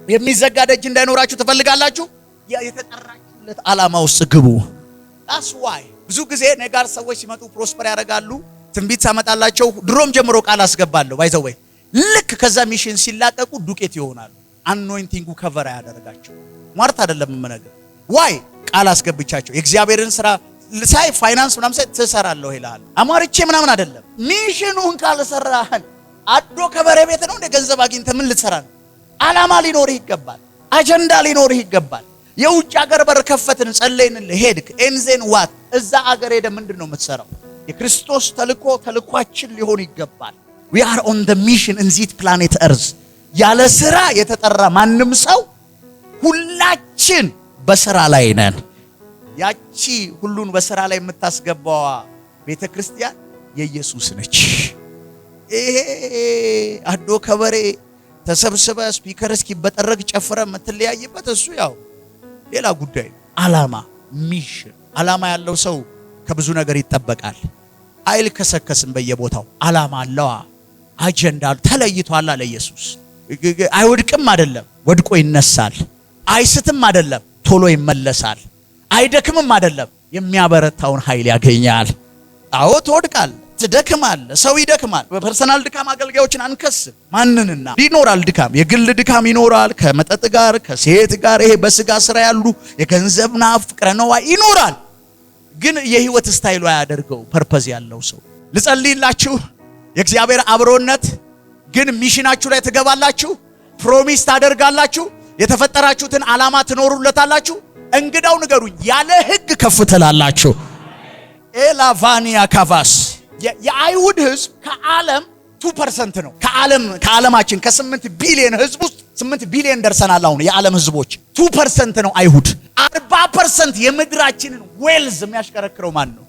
የሚዘጋ ደጅ እንዳይኖራችሁ ትፈልጋላችሁ? የተጠራችሁለት ዓላማ ውስጥ ግቡ። that's why ብዙ ጊዜ እኔ ጋር ሰዎች ሲመጡ ፕሮስፐር ያደርጋሉ። ትንቢት ሳመጣላቸው ድሮም ጀምሮ ቃል አስገባለሁ። ባይዘው ልክ ከዛ ሚሽን ሲላቀቁ ዱቄት ይሆናሉ። አኖይንቲንጉ ከቨር ያደርጋቸው ማርት አይደለም የምነግር ዋይ ቃል አስገብቻቸው የእግዚአብሔርን ስራ ሳይ ፋይናንስ ምናምን ሳይ ትሰራለህ ይላል። አማርቼ ምናምን አይደለም። ሚሽኑን ካልሰራህን አዶ ከበረ ቤት ነው እንደ ገንዘብ አግኝተህ ምን ልትሰራ ነው? ዓላማ ሊኖርህ ይገባል። አጀንዳ ሊኖርህ ይገባል። የውጭ ሀገር በር ከፈትን ጸለይንልህ ሄድክ ኤንዜን ዋት እዛ ሀገር ሄደ ምንድነው የምትሰራው? የክርስቶስ ተልኳችን ሊሆን ይገባል። we are on the mission in this planet earth። ያለ ስራ የተጠራ ማንም ሰው ሁላችን በስራ ላይ ነን። ያቺ ሁሉን በስራ ላይ የምታስገባዋ ቤተክርስቲያን የኢየሱስ ነች። ይሄ አዶ ከበሬ ተሰብስበ ስፒከር እስኪበጠረቅ ጨፍረ የምትለያይበት እሱ ያው ሌላ ጉዳይ። ዓላማ ሚሽን ዓላማ ያለው ሰው ከብዙ ነገር ይጠበቃል። አይልከሰከስም በየቦታው ዓላማ አለው። አጀንዳ ተለይቷል አለ ኢየሱስ። አይወድቅም አይደለም ወድቆ ይነሳል። አይስትም አይደለም ቶሎ ይመለሳል። አይደክምም አይደለም የሚያበረታውን ኃይል ያገኛል። አዎ ትወድቃል፣ ትደክማል፣ ሰው ይደክማል። በፐርሰናል ድካም አገልጋዮችን አንከስም። ማንንና ይኖራል ድካም፣ የግል ድካም ይኖራል። ከመጠጥ ጋር ከሴት ጋር ይሄ በስጋ ስራ ያሉ የገንዘብ ናፍቅረ ነው ይኖራል። ግን የህይወት ስታይሉ ያደርገው ፐርፐዝ ያለው ሰው ልጸልይላችሁ። የእግዚአብሔር አብሮነት ግን ሚሽናችሁ ላይ ትገባላችሁ። ፕሮሚስ ታደርጋላችሁ። የተፈጠራችሁትን ዓላማ ትኖሩለታላችሁ። እንግዳው ንገሩኝ ያለ ህግ ከፍ ትላላችሁ። ኤላቫኒያ ካቫስ የአይሁድ ህዝብ ከዓለም 2% ነው። ከዓለማችን ከ8 ቢሊዮን ህዝብ ውስጥ 8 ቢሊዮን ደርሰናል። አሁን የዓለም ህዝቦች 2% ነው አይሁድ። 40% የምድራችንን ዌልዝ የሚያሽከረክረው ማን ነው?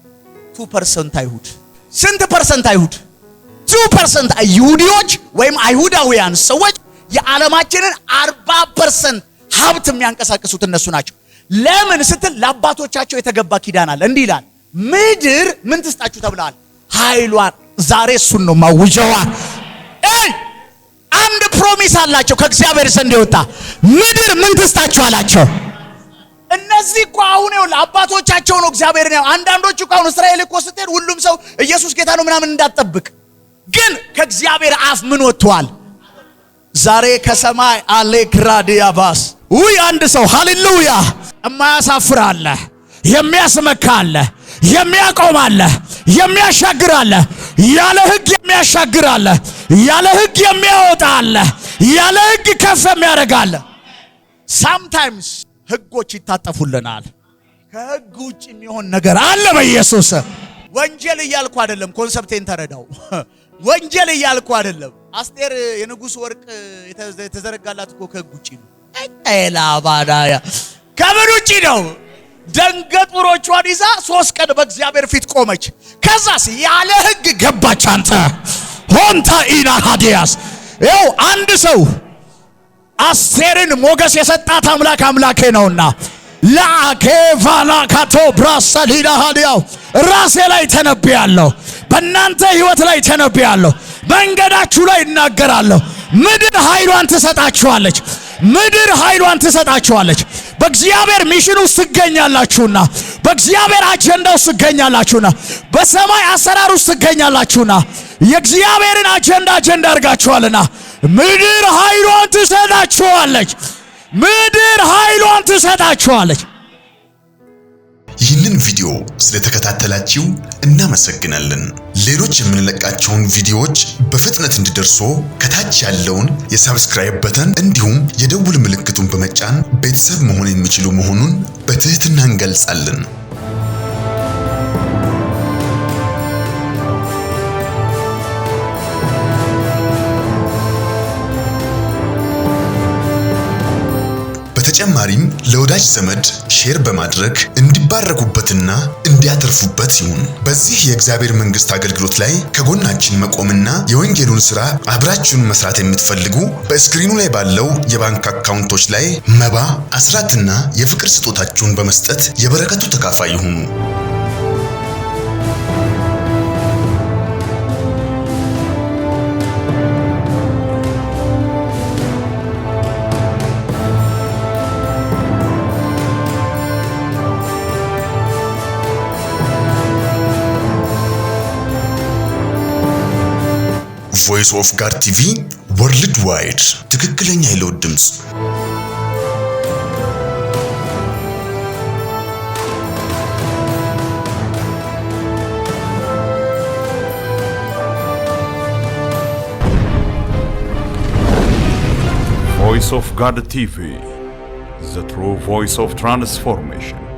2% አይሁድ። ስንት ፐርሰንት አይሁድ? 2% አይሁዲዎች ወይም አይሁዳውያን ሰዎች የዓለማችንን 40% ሀብት የሚያንቀሳቅሱት እነሱ ናቸው። ለምን ስትል ለአባቶቻቸው የተገባ ኪዳን አለ። እንዲህ ይላል፣ ምድር ምን ትስጣችሁ ተብለዋል? ኃይሏን። ዛሬ እሱን ነው ማውጀዋ። አንድ ፕሮሚስ አላቸው ከእግዚአብሔር ዘንድ የወጣ ምድር ምን ትስጣችሁ አላቸው። እነዚህ እኮ አሁን ይኸውልህ አባቶቻቸው ነው እግዚአብሔርን ያው አንዳንዶቹ እኮ አሁን እስራኤል እኮ ስትሄድ ሁሉም ሰው ኢየሱስ ጌታ ነው ምናምን እንዳትጠብቅ። ግን ከእግዚአብሔር አፍ ምን ወጥቷል? ዛሬ ከሰማይ አሌክራዲያባስ ውይ አንድ ሰው ሃሌሉያ የማያሳፍር አለ፣ የሚያስመካ አለ፣ የሚያቆም አለ፣ የሚያሻግር አለ፣ ያለ ህግ የሚያሻግር አለ፣ ያለ ህግ የሚያወጣ አለ፣ ያለ ህግ ከፍ የሚያደርግ አለ። ሳምታይምስ ህጎች ይታጠፉልናል። ከህግ ውጭ የሚሆን ነገር አለ በኢየሱስ። ወንጀል እያልኩ አይደለም፣ ኮንሰፕቴን ተረዳው። ወንጀል እያልኩ አይደለም። አስቴር የንጉስ ወርቅ የተዘረጋላት እኮ ከህግ ውጪ ነው። ኤላባዳያ ከምን ውጪ ነው? ደንገጡሮቿን ይዛ 3 ቀን በእግዚአብሔር ፊት ቆመች። ከዛስ ያለ ህግ ገባች። አንተ ሆንታ ኢና ሃዲያስ ይኸው አንድ ሰው አስቴርን ሞገስ የሰጣት አምላክ አምላኬ ነውና ላኬቫላ ካቶ ብራሰሊዳ ሃዲያው ራሴ ላይ ተነብያለሁ፣ በእናንተ ህይወት ላይ ተነብያለሁ፣ መንገዳችሁ ላይ እናገራለሁ። ምድር ኃይሏን ትሰጣችኋለች። ምድር ኃይሏን ትሰጣችኋለች። በእግዚአብሔር ሚሽን ውስጥ ትገኛላችሁና፣ በእግዚአብሔር አጀንዳ ውስጥ ትገኛላችሁና፣ በሰማይ አሰራር ውስጥ ትገኛላችሁና፣ የእግዚአብሔርን አጀንዳ አድርጋችኋልና ምድር ኃይሏን ትሰጣችኋለች። ምድር ኃይሏን ትሰጣችኋለች። ይህንን ቪዲዮ ስለተከታተላችሁ እናመሰግናለን። ሌሎች የምንለቃቸውን ቪዲዮዎች በፍጥነት እንዲደርሱ ከታች ያለውን የሰብስክራይብ በተን እንዲሁም የደውል ምልክቱን በመጫን ቤተሰብ መሆን የሚችሉ መሆኑን በትህትና እንገልጻለን። በተጨማሪም ለወዳጅ ዘመድ ሼር በማድረግ እንዲባረኩበትና እንዲያተርፉበት ይሁን። በዚህ የእግዚአብሔር መንግስት አገልግሎት ላይ ከጎናችን መቆምና የወንጌሉን ሥራ አብራችሁን መስራት የምትፈልጉ በስክሪኑ ላይ ባለው የባንክ አካውንቶች ላይ መባ፣ አስራትና የፍቅር ስጦታችሁን በመስጠት የበረከቱ ተካፋይ ይሁኑ። ቮይስ ኦፍ ጋድ ቲቪ ወርልድ ዋይድ ትክክለኛ የለውጥ ድምፅ። Voice of God TV, the true voice of transformation.